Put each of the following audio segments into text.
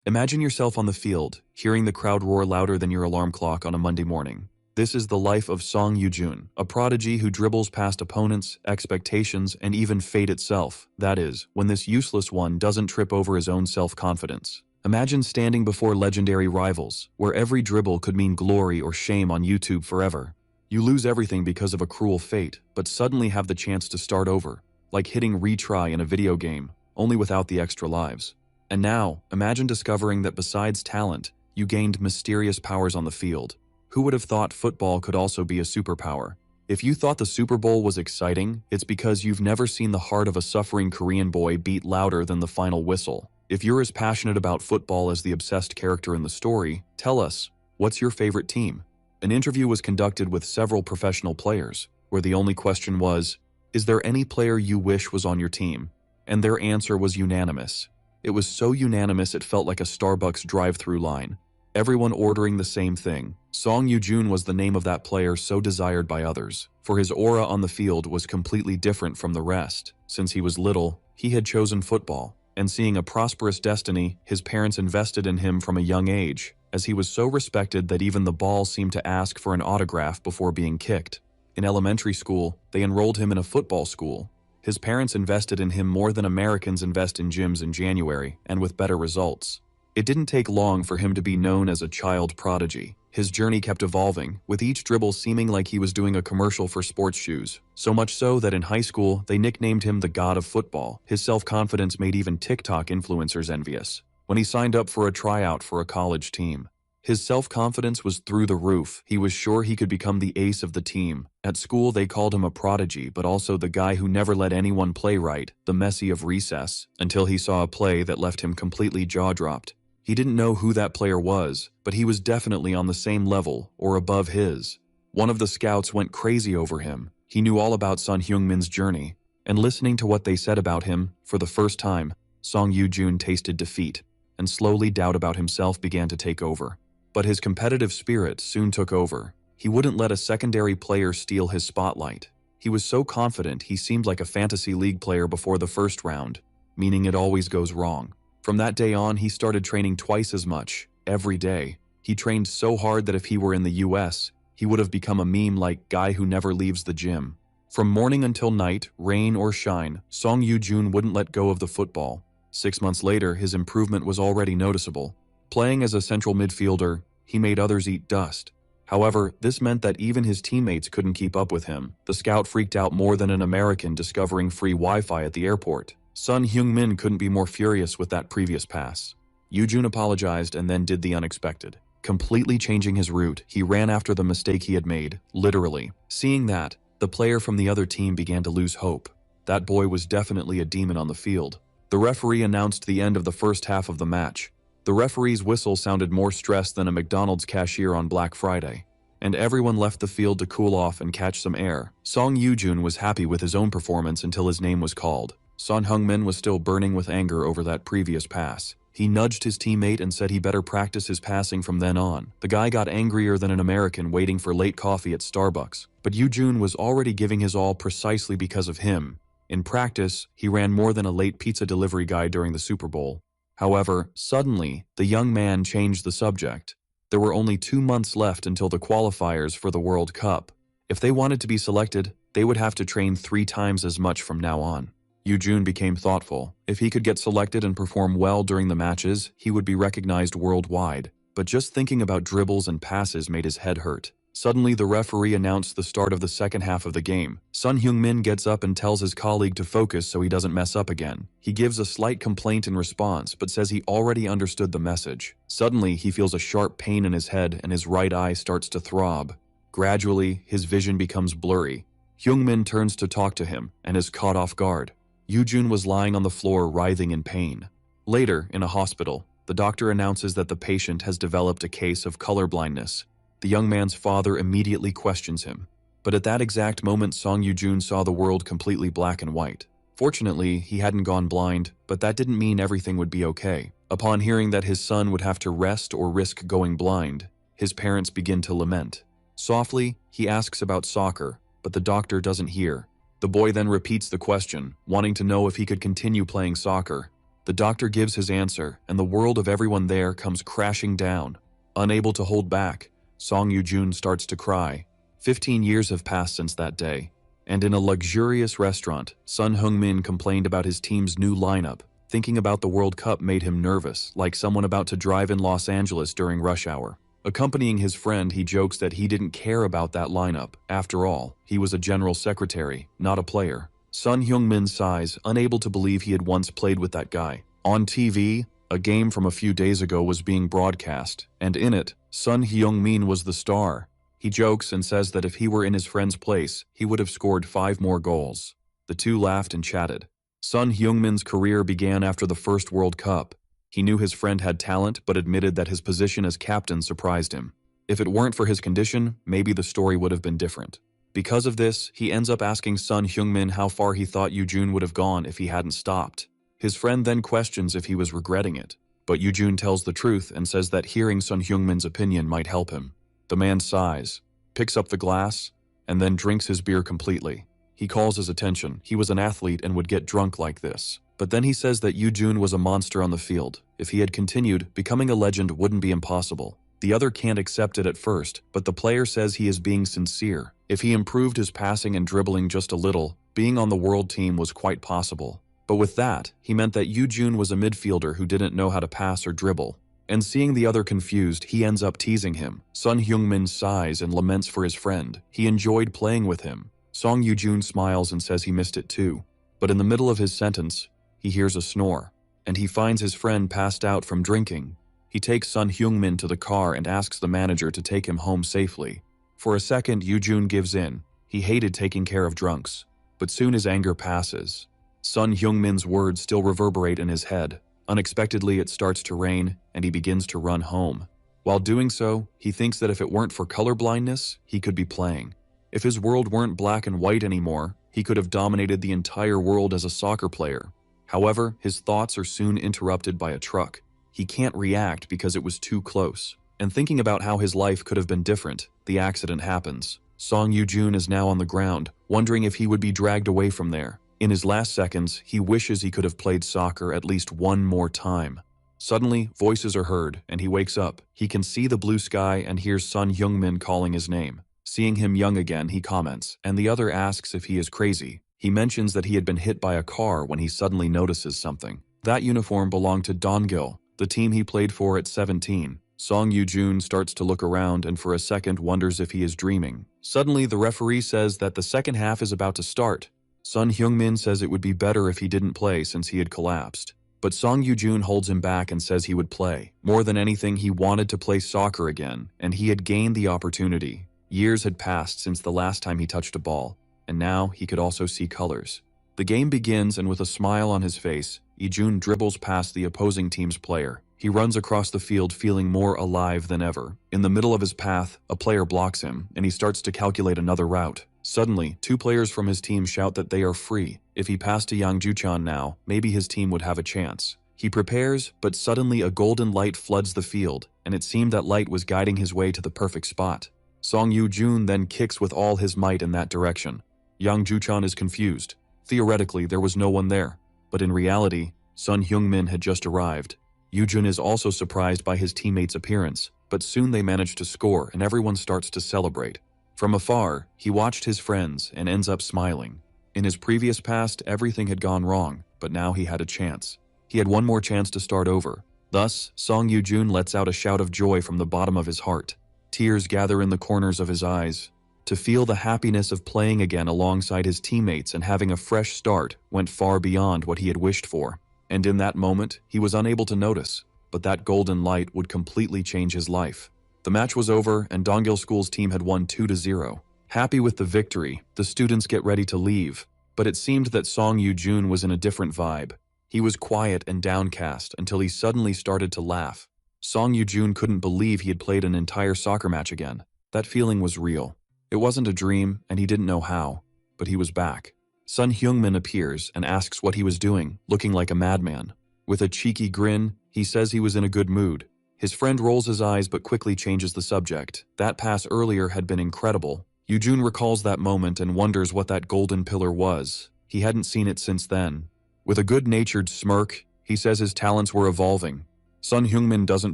Imagine yourself on the field, hearing the crowd roar louder than your alarm clock on a Monday morning. This is the life of Song Yoo-jun, a prodigy who dribbles past opponents, expectations, and even fate itself. That is, when this useless one doesn't trip over his own self-confidence. Imagine standing before legendary rivals, where every dribble could mean glory or shame on YouTube forever. You lose everything because of a cruel fate, but suddenly have the chance to start over, like hitting retry in a video game, only without the extra lives. And now, imagine discovering that besides talent, you gained mysterious powers on the field. Who would have thought football could also be a superpower? If you thought the Super Bowl was exciting, it's because you've never seen the heart of a suffering Korean boy beat louder than the final whistle. If you're as passionate about football as the obsessed character in the story, tell us, what's your favorite team? An interview was conducted with several professional players, where the only question was, is there any player you wish was on your team? And their answer was unanimous. It was so unanimous it felt like a Starbucks drive-through line. Everyone ordering the same thing. Song Yoo-jun was the name of that player so desired by others, for his aura on the field was completely different from the rest. Since he was little, he had chosen football, and seeing a prosperous destiny, his parents invested in him from a young age, as he was so respected that even the ball seemed to ask for an autograph before being kicked. In elementary school, they enrolled him in a football school. His parents invested in him more than Americans invest in gyms in January, and with better results. It didn't take long for him to be known as a child prodigy. His journey kept evolving, with each dribble seeming like he was doing a commercial for sports shoes. So much so that in high school, they nicknamed him the God of Football. His self-confidence made even TikTok influencers envious. When he signed up for a tryout for a college team, his self-confidence was through the roof. He was sure he could become the ace of the team. At school, they called him a prodigy, but also the guy who never let anyone play right, the Messi of recess, until he saw a play that left him completely jaw-dropped. He didn't know who that player was, but he was definitely on the same level, or above his. One of the scouts went crazy over him. He knew all about Sun Heung-min's journey, and listening to what they said about him, for the first time, Song Yoo-jun tasted defeat, and slowly doubt about himself began to take over. But his competitive spirit soon took over. He wouldn't let a secondary player steal his spotlight. He was so confident he seemed like a fantasy league player before the first round, meaning it always goes wrong. From that day on, he started training twice as much, every day. He trained so hard that if he were in the US, he would have become a meme like guy who never leaves the gym. From morning until night, rain or shine, Song Yoo-jun wouldn't let go of the football. 6 months later, his improvement was already noticeable. Playing as a central midfielder, he made others eat dust. However, this meant that even his teammates couldn't keep up with him. The scout freaked out more than an American discovering free Wi-Fi at the airport. Sun Heung-min couldn't be more furious with that previous pass. Yoo-jun apologized and then did the unexpected. Completely changing his route, he ran after the mistake he had made, literally. Seeing that, the player from the other team began to lose hope. That boy was definitely a demon on the field. The referee announced the end of the first half of the match. The referee's whistle sounded more stressed than a McDonald's cashier on Black Friday, and everyone left the field to cool off and catch some air. Song Yoo-jun was happy with his own performance until his name was called. Sun Heung-min was still burning with anger over that previous pass. He nudged his teammate and said he better practice his passing from then on. The guy got angrier than an American waiting for late coffee at Starbucks, but Yoo-jun was already giving his all precisely because of him. In practice, he ran more than a late pizza delivery guy during the Super Bowl. However, suddenly, the young man changed the subject. There were only 2 months left until the qualifiers for the World Cup. If they wanted to be selected, they would have to train 3 times as much from now on. Yoo-jun became thoughtful. If he could get selected and perform well during the matches, he would be recognized worldwide. But just thinking about dribbles and passes made his head hurt. Suddenly, the referee announced the start of the second half of the game. Sun Heung-min gets up and tells his colleague to focus so he doesn't mess up again. He gives a slight complaint in response, but says he already understood the message. Suddenly, he feels a sharp pain in his head and his right eye starts to throb. Gradually, his vision becomes blurry. Heung-min turns to talk to him and is caught off guard. Yoo-jun was lying on the floor writhing in pain. Later, in a hospital, the doctor announces that the patient has developed a case of colorblindness. The young man's father immediately questions him. But at that exact moment, Song Yoo-jun saw the world completely black and white. Fortunately, he hadn't gone blind, but that didn't mean everything would be okay. Upon hearing that his son would have to rest or risk going blind, his parents begin to lament. Softly, he asks about soccer, but the doctor doesn't hear. The boy then repeats the question, wanting to know if he could continue playing soccer. The doctor gives his answer, and the world of everyone there comes crashing down. Unable to hold back, Song Yoo-jun starts to cry. 15 years have passed since that day, and in a luxurious restaurant, Sun Heung-min complained about his team's new lineup. Thinking about the World Cup made him nervous, like someone about to drive in Los Angeles during rush hour. Accompanying his friend, he jokes that he didn't care about that lineup. After all, he was a general secretary, not a player. Sun Heung-min sighs, unable to believe he had once played with that guy. On TV, a game from a few days ago was being broadcast, and in it, Sun Heung-min was the star. He jokes and says that if he were in his friend's place, he would have scored 5 more goals. The two laughed and chatted. Sun Heung-min's career began after the first World Cup. He knew his friend had talent, but admitted that his position as captain surprised him. If it weren't for his condition, maybe the story would have been different. Because of this, he ends up asking Sun Heung-min how far he thought Yoo-jun would have gone if he hadn't stopped. His friend then questions if he was regretting it, but Yoo-jun tells the truth and says that hearing Sun Heung-min's opinion might help him. The man sighs, picks up the glass, and then drinks his beer completely. He calls his attention. He was an athlete and would get drunk like this. But then he says that Yoo-jun was a monster on the field. If he had continued, becoming a legend wouldn't be impossible. The other can't accept it at first, but the player says he is being sincere. If he improved his passing and dribbling just a little, being on the world team was quite possible. But with that, he meant that Yoo-jun was a midfielder who didn't know how to pass or dribble. And seeing the other confused, he ends up teasing him. Sun Heung-min sighs and laments for his friend. He enjoyed playing with him. Song Yoo-jun smiles and says he missed it too. But in the middle of his sentence, he hears a snore, and he finds his friend passed out from drinking. He takes Sun Heung-min to the car and asks the manager to take him home safely. For a second, Yoo-jun gives in. He hated taking care of drunks, but soon his anger passes. Sun Heung-min's words still reverberate in his head. Unexpectedly, it starts to rain, and he begins to run home. While doing so, he thinks that if it weren't for color blindness, he could be playing. If his world weren't black and white anymore, he could have dominated the entire world as a soccer player. However, his thoughts are soon interrupted by a truck. He can't react because it was too close. And thinking about how his life could have been different, the accident happens. Song Yoo-jun is now on the ground, wondering if he would be dragged away from there. In his last seconds, he wishes he could have played soccer at least one more time. Suddenly, voices are heard, and he wakes up. He can see the blue sky and hears Sun Heung-min calling his name. Seeing him young again, he comments, and the other asks if he is crazy. He mentions that he had been hit by a car when he suddenly notices something. That uniform belonged to Dongil, the team he played for at 17. Song Yoo-jun starts to look around and for a second wonders if he is dreaming. Suddenly, the referee says that the second half is about to start. Sun Heung-min says it would be better if he didn't play since he had collapsed. But Song Yoo-jun holds him back and says he would play. More than anything, he wanted to play soccer again, and he had gained the opportunity. Years had passed since the last time he touched a ball, and now he could also see colors. The game begins, and with a smile on his face, Yoo-jun dribbles past the opposing team's player. He runs across the field feeling more alive than ever. In the middle of his path, a player blocks him, and he starts to calculate another route. Suddenly, 2 players from his team shout that they are free. If he passed to Yang Juchan now, maybe his team would have a chance. He prepares, but suddenly a golden light floods the field, and it seemed that light was guiding his way to the perfect spot. Song Yoo-jun then kicks with all his might in that direction. Yang Juchan is confused. Theoretically, there was no one there, but in reality, Sun Heung-min had just arrived. Yoo-jun is also surprised by his teammates' appearance, but soon they manage to score and everyone starts to celebrate. From afar, he watched his friends and ends up smiling. In his previous past, everything had gone wrong, but now he had a chance. He had one more chance to start over. Thus, Song Yoo-jun lets out a shout of joy from the bottom of his heart. Tears gather in the corners of his eyes. To feel the happiness of playing again alongside his teammates and having a fresh start went far beyond what he had wished for. And in that moment, he was unable to notice, but that golden light would completely change his life. The match was over, and Dongil School's team had won 2-0. Happy with the victory, the students get ready to leave, but it seemed that Song Yoo-jun was in a different vibe. He was quiet and downcast until he suddenly started to laugh. Song Yoo-jun couldn't believe he had played an entire soccer match again. That feeling was real. It wasn't a dream, and he didn't know how, but he was back. Sun Heung-min appears and asks what he was doing, looking like a madman. With a cheeky grin, he says he was in a good mood. His friend rolls his eyes but quickly changes the subject. That pass earlier had been incredible. Yoo-jun recalls that moment and wonders what that golden pillar was. He hadn't seen it since then. With a good-natured smirk, He says his talents were evolving. Sun Hyungmin doesn't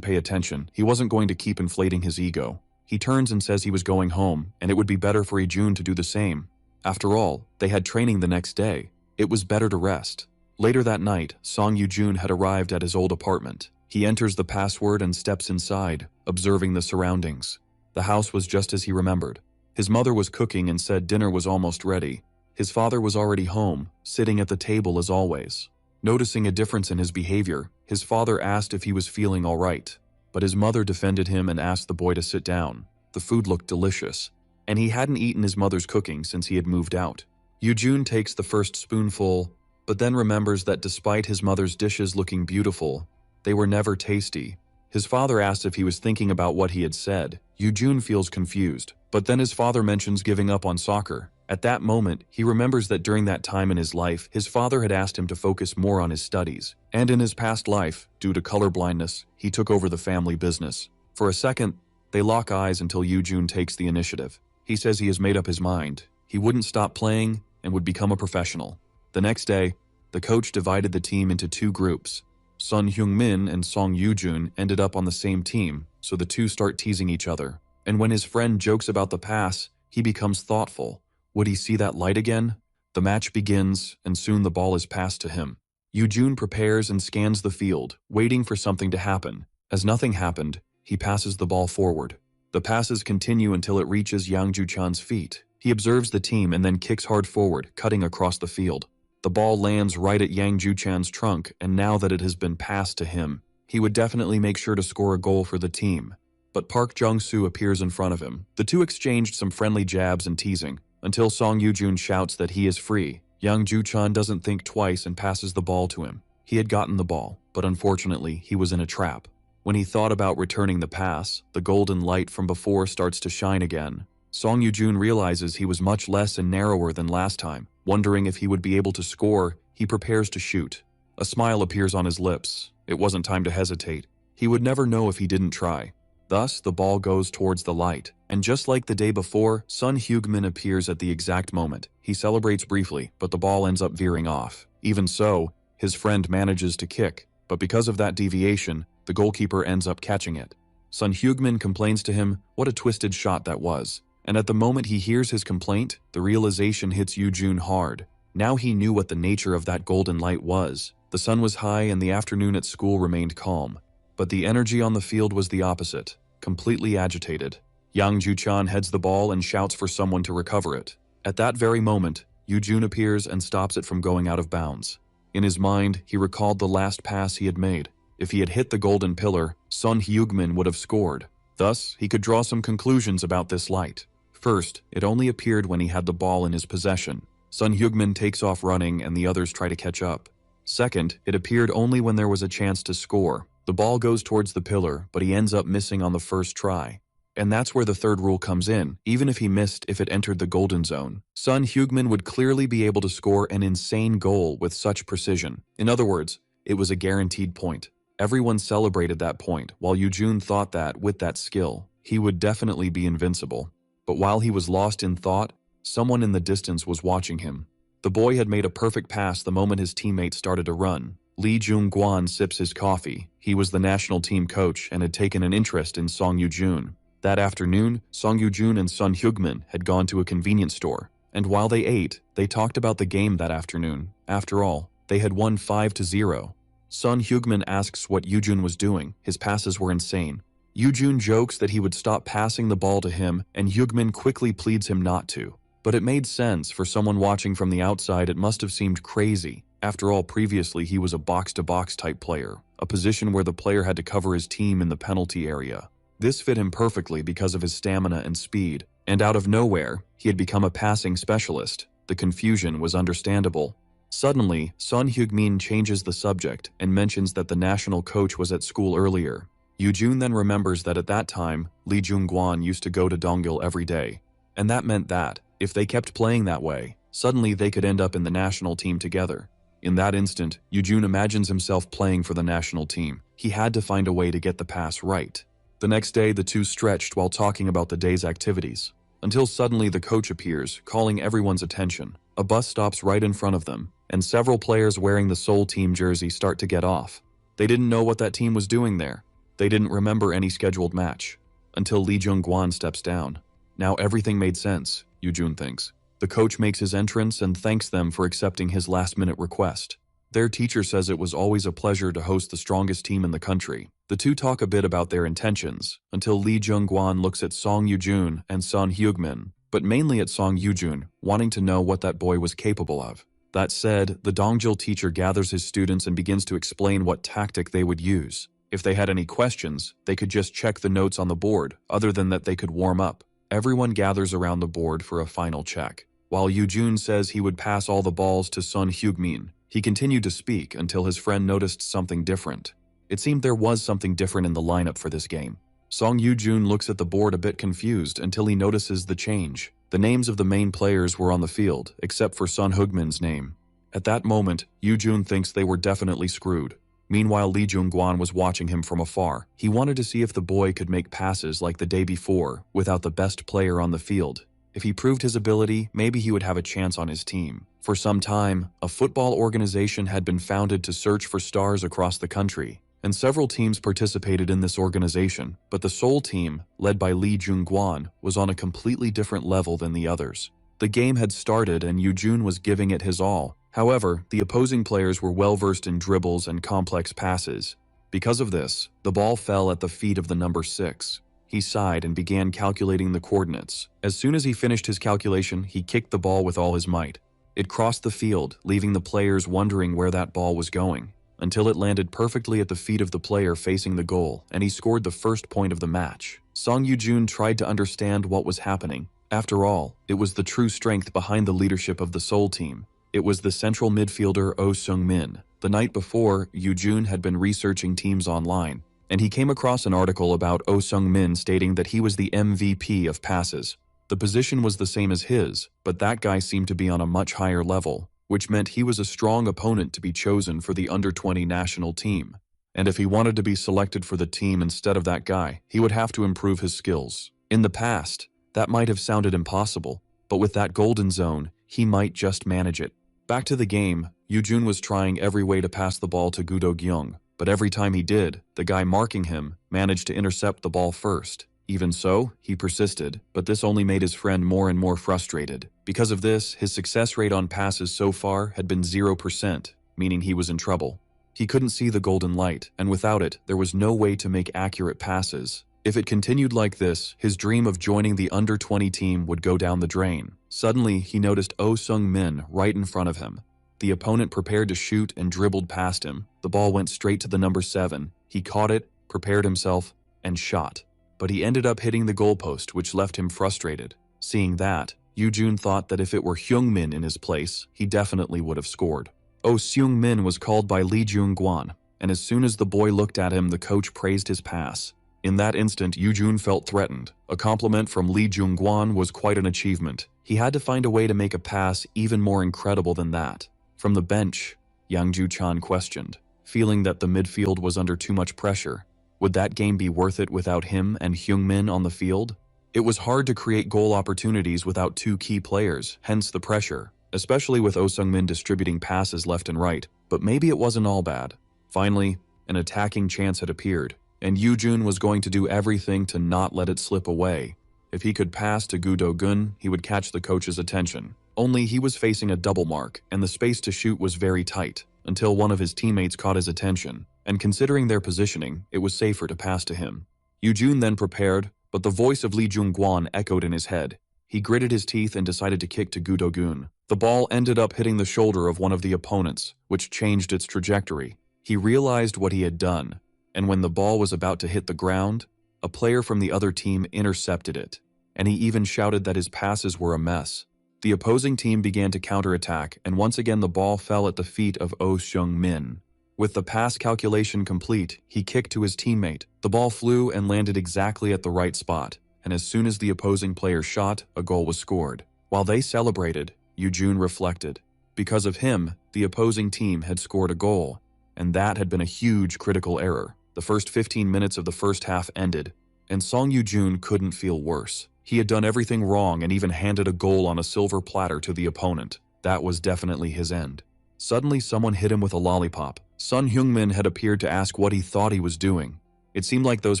pay attention. He wasn't going to keep inflating his ego. He turns and says he was going home, and it would be better for Ijun to do the same. After all, they had training the next day. It was better to rest. Later that night, Song Yoo-jun had arrived at his old apartment. He enters the password and steps inside, observing the surroundings. The house was just as he remembered. His mother was cooking and said dinner was almost ready. His father was already home, sitting at the table as always. Noticing a difference in his behavior, his father asked if he was feeling all right. But his mother defended him and asked the boy to sit down. The food looked delicious, and he hadn't eaten his mother's cooking since he had moved out. Yoo-jun takes the first spoonful, but then remembers that despite his mother's dishes looking beautiful, they were never tasty. His father asks if he was thinking about what he had said. Yoo-jun feels confused, but then his father mentions giving up on soccer. At that moment, he remembers that during that time in his life, his father had asked him to focus more on his studies. And in his past life, due to color blindness, he took over the family business. For a second, they lock eyes until Yoo-jun takes the initiative. He says he has made up his mind. He wouldn't stop playing and would become a professional. The next day, the coach divided the team into two groups. Sun Hyungmin and Song Yoo-jun ended up on the same team, so the two start teasing each other. And when his friend jokes about the pass, he becomes thoughtful. Would he see that light again? The match begins, and soon the ball is passed to him. Yoo-jun prepares and scans the field, waiting for something to happen. As nothing happened, he passes the ball forward. The passes continue until it reaches Yang Ju-chan's feet. He observes the team and then kicks hard forward, cutting across the field. The ball lands right at Yang Ju-chan's trunk, and now that it has been passed to him, he would definitely make sure to score a goal for the team. But Park Jung-soo appears in front of him. The two exchanged some friendly jabs and teasing, until Song Yoo-jun shouts that he is free. Yang Ju-chan doesn't think twice and passes the ball to him. He had gotten the ball, but unfortunately, he was in a trap. When he thought about returning the pass, the golden light from before starts to shine again. Song Yoo-jun realizes he was much less and narrower than last time. Wondering if he would be able to score, he prepares to shoot. A smile appears on his lips. It wasn't time to hesitate. He would never know if he didn't try. Thus, the ball goes towards the light. And just like the day before, Sun Hyungmin appears at the exact moment. He celebrates briefly, but the ball ends up veering off. Even so, his friend manages to kick, but because of that deviation, the goalkeeper ends up catching it. Sun Hyungmin complains to him what a twisted shot that was. And at the moment he hears his complaint, the realization hits Yoo-jun hard. Now he knew what the nature of that golden light was. The sun was high and the afternoon at school remained calm. But the energy on the field was the opposite, completely agitated. Yang Ju-chan heads the ball and shouts for someone to recover it. At that very moment, Yoo-jun appears and stops it from going out of bounds. In his mind, he recalled the last pass he had made. If he had hit the golden pillar, Sun Hyungmin would have scored. Thus, he could draw some conclusions about this light. First, it only appeared when he had the ball in his possession. Sun Hyungmin takes off running and the others try to catch up. Second, it appeared only when there was a chance to score. The ball goes towards the pillar, but he ends up missing on the first try. And that's where the third rule comes in. Even if he missed if it entered the golden zone, Sun Hyungmin would clearly be able to score an insane goal with such precision. In other words, it was a guaranteed point. Everyone celebrated that point, while Yoo-jun thought that, with that skill, he would definitely be invincible. But while he was lost in thought, someone in the distance was watching him. The boy had made a perfect pass the moment his teammate started to run. Lee Jung-gwan sips his coffee. He was the national team coach and had taken an interest in Song Yoo-jun. That afternoon, Song Yoo-jun and Sun Hyungmin had gone to a convenience store. And while they ate, they talked about the game that afternoon. After all, they had won 5-0. Sun Hyungmin asks what Yoo-jun was doing. His passes were insane. Yoo-jun jokes that he would stop passing the ball to him, and Hyungmin quickly pleads him not to. But it made sense. For someone watching from the outside, it must have seemed crazy. After all, previously he was a box-to-box type player, a position where the player had to cover his team in the penalty area. This fit him perfectly because of his stamina and speed, and out of nowhere, he had become a passing specialist. The confusion was understandable. Suddenly, Sun Hyungmin changes the subject and mentions that the national coach was at school earlier. Yoo-jun then remembers that at that time, Lee Jung-gwan used to go to Donggil every day. And that meant that, if they kept playing that way, suddenly they could end up in the national team together. In that instant, Yoo-jun imagines himself playing for the national team. He had to find a way to get the pass right. The next day, the two stretched while talking about the day's activities, until suddenly the coach appears, calling everyone's attention. A bus stops right in front of them, and several players wearing the Seoul team jersey start to get off. They didn't know what that team was doing there. They didn't remember any scheduled match. Until Lee Jung-gwan steps down. Now everything made sense, Yoo-jun thinks. The coach makes his entrance and thanks them for accepting his last-minute request. Their teacher says it was always a pleasure to host the strongest team in the country. The two talk a bit about their intentions, until Lee Jung-gwan looks at Song Yoo-jun and Son Hyuk-min, but mainly at Song Yoo-jun, wanting to know what that boy was capable of. That said, the Dongjil teacher gathers his students and begins to explain what tactic they would use. If they had any questions, they could just check the notes on the board, other than that they could warm up. Everyone gathers around the board for a final check. While Yoo-jun says he would pass all the balls to Son Hyuk-min, he continued to speak until his friend noticed something different. It seemed there was something different in the lineup for this game. Song Yoo-jun looks at the board a bit confused until he notices the change. The names of the main players were on the field, except for Son Hyuk-min's name. At that moment, Yoo-jun thinks they were definitely screwed. Meanwhile, Lee Jung-gwan was watching him from afar. He wanted to see if the boy could make passes like the day before, without the best player on the field. If he proved his ability, maybe he would have a chance on his team. For some time, a football organization had been founded to search for stars across the country, and several teams participated in this organization, but the Seoul team, led by Lee Jung-gwan, was on a completely different level than the others. The game had started and Yoo-jun was giving it his all. However, the opposing players were well-versed in dribbles and complex passes. Because of this, the ball fell at the feet of the number 6. He sighed and began calculating the coordinates. As soon as he finished his calculation, he kicked the ball with all his might. It crossed the field, leaving the players wondering where that ball was going, until it landed perfectly at the feet of the player facing the goal, and he scored the first point of the match. Song Yoo-jun tried to understand what was happening. After all, it was the true strength behind the leadership of the Seoul team. It was the central midfielder Oh Seung-min. The night before, Yoo-jun had been researching teams online, and he came across an article about Oh Seung-min stating that he was the MVP of passes. The position was the same as his, but that guy seemed to be on a much higher level, which meant he was a strong opponent to be chosen for the under-20 national team. And if he wanted to be selected for the team instead of that guy, he would have to improve his skills. In the past, that might have sounded impossible, but with that golden zone, he might just manage it. Back to the game, Yoo-jun was trying every way to pass the ball to Gudo-gyung, but every time he did, the guy marking him managed to intercept the ball first. Even so, he persisted, but this only made his friend more and more frustrated. Because of this, his success rate on passes so far had been 0%, meaning he was in trouble. He couldn't see the golden light, and without it, there was no way to make accurate passes. If it continued like this, his dream of joining the under-20 team would go down the drain. Suddenly, he noticed Oh Seung-min right in front of him. The opponent prepared to shoot and dribbled past him. The ball went straight to the number 7. He caught it, prepared himself, and shot. But he ended up hitting the goalpost, which left him frustrated. Seeing that, Yoo-jun thought that if it were Hyung-min in his place, he definitely would have scored. Oh Seung-min was called by Lee Jung-gwan, and as soon as the boy looked at him, the coach praised his pass. In that instant, Yoo-jun felt threatened. A compliment from Lee Jung-gwan was quite an achievement. He had to find a way to make a pass even more incredible than that. From the bench, Yang Ju-chan questioned, feeling that the midfield was under too much pressure. Would that game be worth it without him and Hyung-min on the field? It was hard to create goal opportunities without two key players, hence the pressure, especially with Oh Seung-min distributing passes left and right, but maybe it wasn't all bad. Finally, an attacking chance had appeared, and Yoo-jun was going to do everything to not let it slip away. If he could pass to Gu Do-gun, he would catch the coach's attention. Only he was facing a double mark, and the space to shoot was very tight, until one of his teammates caught his attention, and considering their positioning, it was safer to pass to him. Yoo-jun then prepared, but the voice of Lee Jung-gwan echoed in his head. He gritted his teeth and decided to kick to Gu Do-gun. The ball ended up hitting the shoulder of one of the opponents, which changed its trajectory. He realized what he had done, and when the ball was about to hit the ground, a player from the other team intercepted it, and he even shouted that his passes were a mess. The opposing team began to counterattack, and once again the ball fell at the feet of Oh Seung-min. With the pass calculation complete, he kicked to his teammate. The ball flew and landed exactly at the right spot, and as soon as the opposing player shot, a goal was scored. While they celebrated, Yoo-jun reflected. Because of him, the opposing team had scored a goal, and that had been a huge critical error. The first 15 minutes of the first half ended, and Song Yoo-jun couldn't feel worse. He had done everything wrong and even handed a goal on a silver platter to the opponent. That was definitely his end. Suddenly, someone hit him with a lollipop. Sun Hyungmin had appeared to ask what he thought he was doing. It seemed like those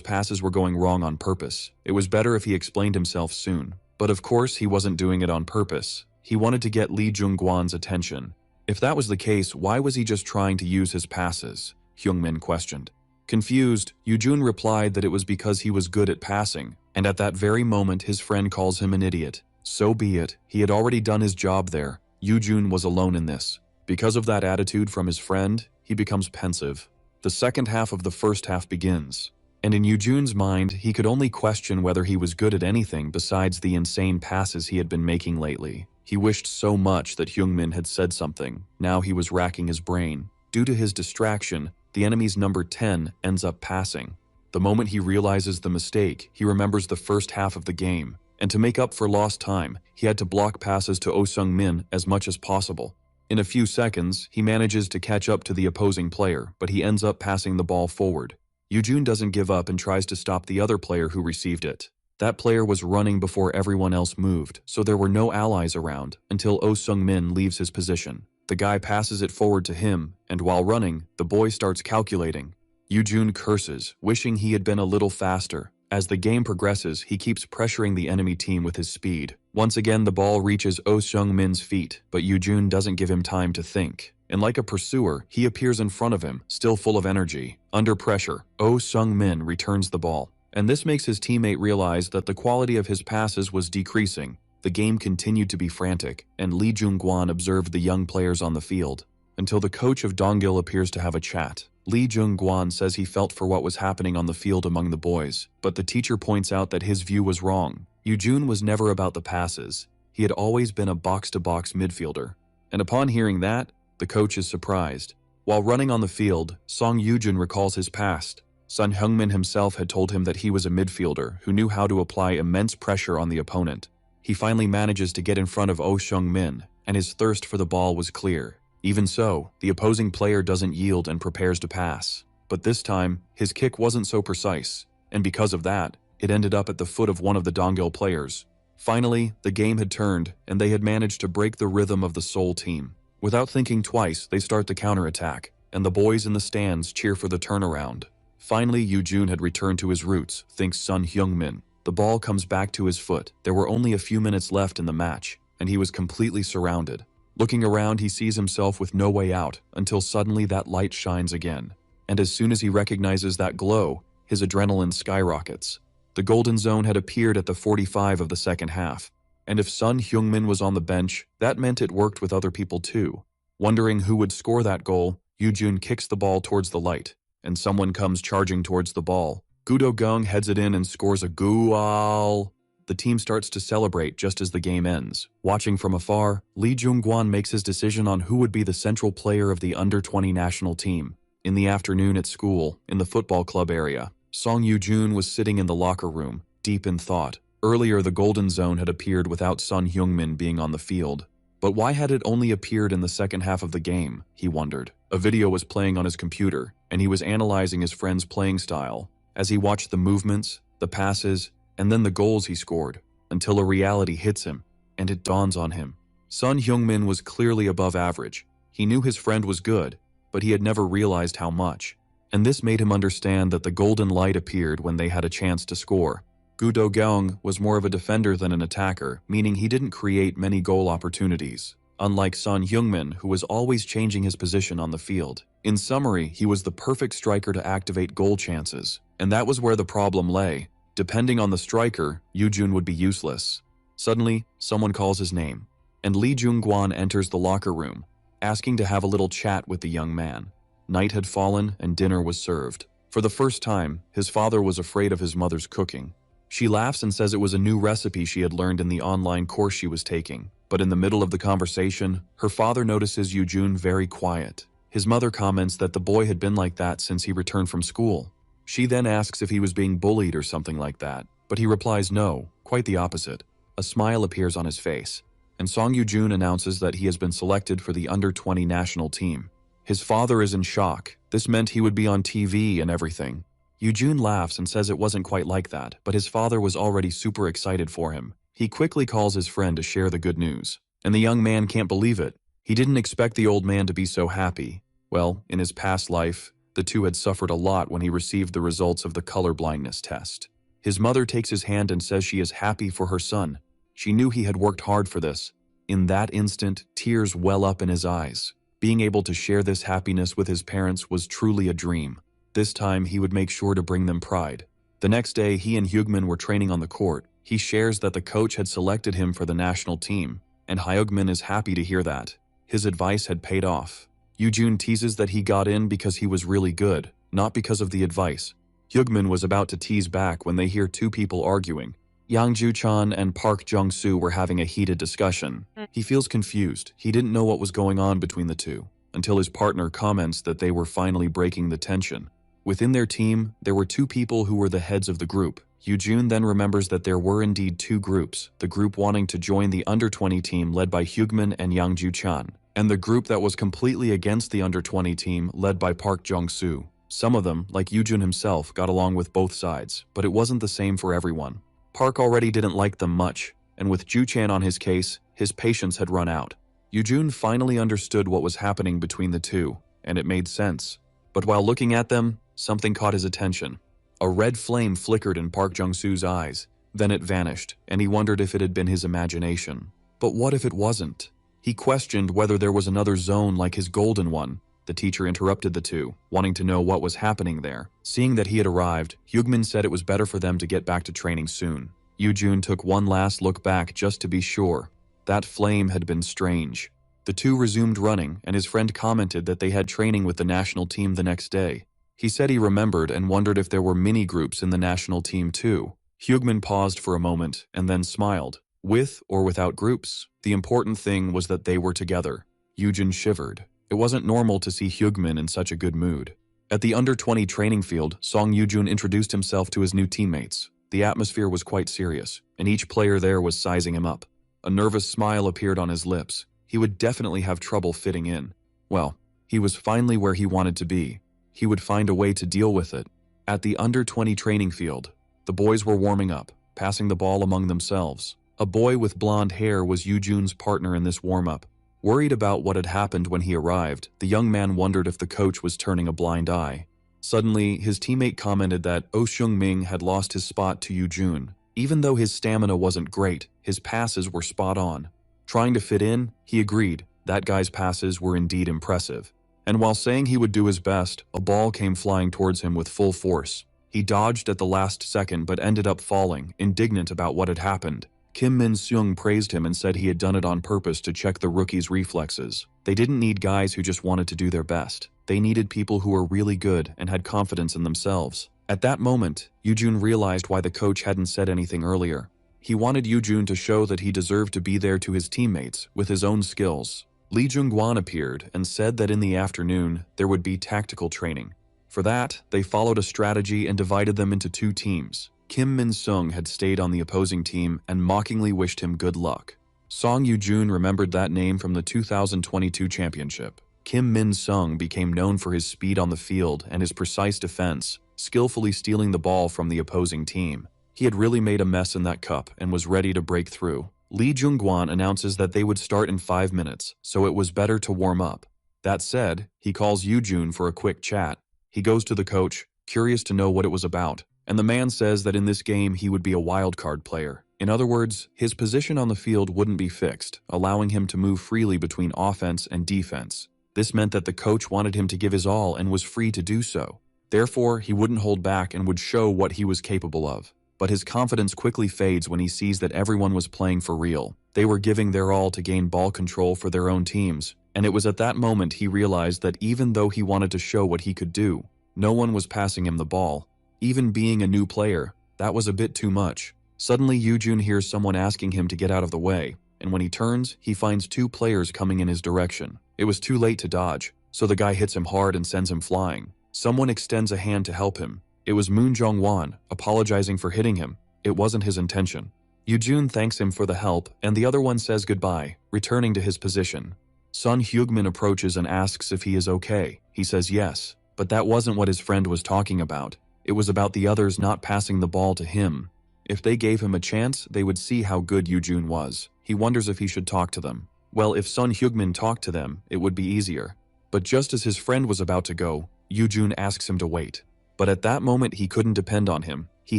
passes were going wrong on purpose. It was better if he explained himself soon. But of course, he wasn't doing it on purpose. He wanted to get Lee Jung-gwan's attention. If that was the case, why was he just trying to use his passes? Hyungmin questioned. Confused, Yoo-jun replied that it was because he was good at passing, and at that very moment his friend calls him an idiot. So be it, he had already done his job there. Yoo-jun was alone in this. Because of that attitude from his friend, he becomes pensive. The second half of the first half begins, and in Yoo-jun's mind, he could only question whether he was good at anything besides the insane passes he had been making lately. He wished so much that Hyungmin had said something. Now he was racking his brain. Due to his distraction, the enemy's number 10 ends up passing. The moment he realizes the mistake, he remembers the first half of the game, and to make up for lost time, he had to block passes to Oh Sung-min as much as possible. In a few seconds, he manages to catch up to the opposing player, but he ends up passing the ball forward. Yoo-jun doesn't give up and tries to stop the other player who received it. That player was running before everyone else moved, so there were no allies around until Oh Sung-min leaves his position. The guy passes it forward to him, and while running, the boy starts calculating. Yoo-jun curses, wishing he had been a little faster. As the game progresses, he keeps pressuring the enemy team with his speed. Once again, the ball reaches Oh Sung-min's feet, but Yoo-jun doesn't give him time to think. And like a pursuer, he appears in front of him, still full of energy. Under pressure, Oh Sung-min returns the ball. And this makes his teammate realize that the quality of his passes was decreasing. The game continued to be frantic, and Lee Jung-gwan observed the young players on the field, until the coach of Dongil appears to have a chat. Lee Jung-gwan says he felt for what was happening on the field among the boys, but the teacher points out that his view was wrong. Yoo-jun was never about the passes. He had always been a box-to-box midfielder. And upon hearing that, the coach is surprised. While running on the field, Song Yoo-jun recalls his past. Sun Hyungmin himself had told him that he was a midfielder who knew how to apply immense pressure on the opponent. He finally manages to get in front of Oh Sung-min, and his thirst for the ball was clear. Even so, the opposing player doesn't yield and prepares to pass. But this time, his kick wasn't so precise, and because of that, it ended up at the foot of one of the Dongil players. Finally, the game had turned, and they had managed to break the rhythm of the Seoul team. Without thinking twice, they start the counterattack, and the boys in the stands cheer for the turnaround. Finally, Yoo-jun had returned to his roots, thinks Sun Hyungmin. The ball comes back to his foot. There were only a few minutes left in the match, and he was completely surrounded. Looking around, he sees himself with no way out, until suddenly that light shines again. And as soon as he recognizes that glow, his adrenaline skyrockets. The golden zone had appeared at the 45 of the second half, and if Sun Hyungmin was on the bench, that meant it worked with other people too. Wondering who would score that goal, Yoo-jun kicks the ball towards the light, and someone comes charging towards the ball. Gu Do-gung heads it in and scores a goal. The team starts to celebrate just as the game ends. Watching from afar, Lee Jung-gwan makes his decision on who would be the central player of the under-20 national team. In the afternoon at school, in the football club area, Song Yoo-jun was sitting in the locker room, deep in thought. Earlier, the golden zone had appeared without Sun Hyungmin being on the field. But why had it only appeared in the second half of the game, he wondered. A video was playing on his computer, and he was analyzing his friend's playing style. As he watched the movements, the passes, and then the goals he scored, until a reality hits him, and it dawns on him. Sun Hyungmin was clearly above average. He knew his friend was good, but he had never realized how much. And this made him understand that the golden light appeared when they had a chance to score. Gu Do-gung was more of a defender than an attacker, meaning he didn't create many goal opportunities, unlike Sun Hyungmin, who was always changing his position on the field. In summary, he was the perfect striker to activate goal chances, and that was where the problem lay. Depending on the striker, Yoo-jun would be useless. Suddenly, someone calls his name, and Lee Jung-gwan enters the locker room, asking to have a little chat with the young man. Night had fallen and dinner was served. For the first time, his father was afraid of his mother's cooking. She laughs and says it was a new recipe she had learned in the online course she was taking. But in the middle of the conversation, her father notices Yoo-jun very quiet. His mother comments that the boy had been like that since he returned from school. She then asks if he was being bullied or something like that, but he replies no, quite the opposite. A smile appears on his face, and Song Yoo-jun announces that he has been selected for the under-20 national team. His father is in shock. This meant he would be on TV and everything. Yoo-jun laughs and says it wasn't quite like that, but his father was already super excited for him. He quickly calls his friend to share the good news. and the young man can't believe it. He didn't expect the old man to be so happy. Well, in his past life, the two had suffered a lot when he received the results of the colorblindness test. His mother takes his hand and says she is happy for her son. She knew he had worked hard for this. In that instant, tears well up in his eyes. Being able to share this happiness with his parents was truly a dream. This time, he would make sure to bring them pride. The next day, he and Hyugmin were training on the court. He shares that the coach had selected him for the national team, and Hyugmin is happy to hear that. His advice had paid off. Yoojun teases that he got in because he was really good, not because of the advice. Hyugmin was about to tease back when they hear two people arguing. Yang Ju-chan and Park Jung-soo were having a heated discussion. He feels confused. He didn't know what was going on between the two, until his partner comments that they were finally breaking the tension. Within their team, there were two people who were the heads of the group. Yoojun then remembers that there were indeed two groups, the group wanting to join the under-20 team led by Hyugmin and Yang Ju-chan, and the group that was completely against the under-20 team led by Park Jung-soo. Some of them, like Yoojun himself, got along with both sides, but it wasn't the same for everyone. Park already didn't like them much, and with Ju-chan on his case, his patience had run out. Yoojun finally understood what was happening between the two, and it made sense. But while looking at them, something caught his attention. A red flame flickered in Park Jung-soo's eyes, then it vanished, and he wondered if it had been his imagination. But what if it wasn't? He questioned whether there was another zone like his golden one. The teacher interrupted the two, wanting to know what was happening there. Seeing that he had arrived, Hyugmin said it was better for them to get back to training soon. Yoojun took one last look back just to be sure. That flame had been strange. The two resumed running, and his friend commented that they had training with the national team the next day. He said he remembered and wondered if there were mini-groups in the national team too. Hyugmin paused for a moment and then smiled. With or without groups, the important thing was that they were together. Yoojun shivered. It wasn't normal to see Hyugmin in such a good mood. At the under-20 training field, Song Yoojun introduced himself to his new teammates. The atmosphere was quite serious, and each player there was sizing him up. A nervous smile appeared on his lips. He would definitely have trouble fitting in. Well, he was finally where he wanted to be. He would find a way to deal with it. At the under-20 training field, the boys were warming up, passing the ball among themselves. A boy with blonde hair was Yoojun's partner in this warm-up. Worried about what had happened when he arrived, the young man wondered if the coach was turning a blind eye. Suddenly, his teammate commented that Oh Seung-ming had lost his spot to Yoojun. Even though his stamina wasn't great, his passes were spot on. Trying to fit in, he agreed. That guy's passes were indeed impressive. And while saying he would do his best, a ball came flying towards him with full force. He dodged at the last second but ended up falling, indignant about what had happened. Kim Min-seung praised him and said he had done it on purpose to check the rookie's reflexes. They didn't need guys who just wanted to do their best. They needed people who were really good and had confidence in themselves. At that moment, Yoojun realized why the coach hadn't said anything earlier. He wanted Yoojun to show that he deserved to be there to his teammates with his own skills. Lee Jung-gwan appeared and said that in the afternoon there would be tactical training. For that, they followed a strategy and divided them into two teams. Kim Min-seung had stayed on the opposing team and mockingly wished him good luck. Song Yoojun remembered that name from the 2022 championship. Kim Min-seung became known for his speed on the field and his precise defense, skillfully stealing the ball from the opposing team. He had really made a mess in that cup and was ready to break through. Lee Jung-gwan announces that they would start in 5 minutes, so it was better to warm up. That said, he calls Yoojun for a quick chat. He goes to the coach, curious to know what it was about. And the man says that in this game he would be a wildcard player. In other words, his position on the field wouldn't be fixed, allowing him to move freely between offense and defense. This meant that the coach wanted him to give his all and was free to do so. Therefore, he wouldn't hold back and would show what he was capable of. But his confidence quickly fades when he sees that everyone was playing for real. They were giving their all to gain ball control for their own teams. And it was at that moment he realized that even though he wanted to show what he could do, no one was passing him the ball. Even being a new player, that was a bit too much. Suddenly Yoojun hears someone asking him to get out of the way, and when he turns, he finds two players coming in his direction. It was too late to dodge, so the guy hits him hard and sends him flying. Someone extends a hand to help him. It was Moon Jong-won, apologizing for hitting him. It wasn't his intention. Yoojun thanks him for the help, and the other one says goodbye, returning to his position. Sun Hyugmin approaches and asks if he is okay. He says yes, but that wasn't what his friend was talking about. It was about the others not passing the ball to him. If they gave him a chance, they would see how good Yoojun was. He wonders if he should talk to them. Well, if Sun Hyugmin talked to them, it would be easier. But just as his friend was about to go, Yoo-jun asks him to wait. But at that moment he couldn't depend on him. He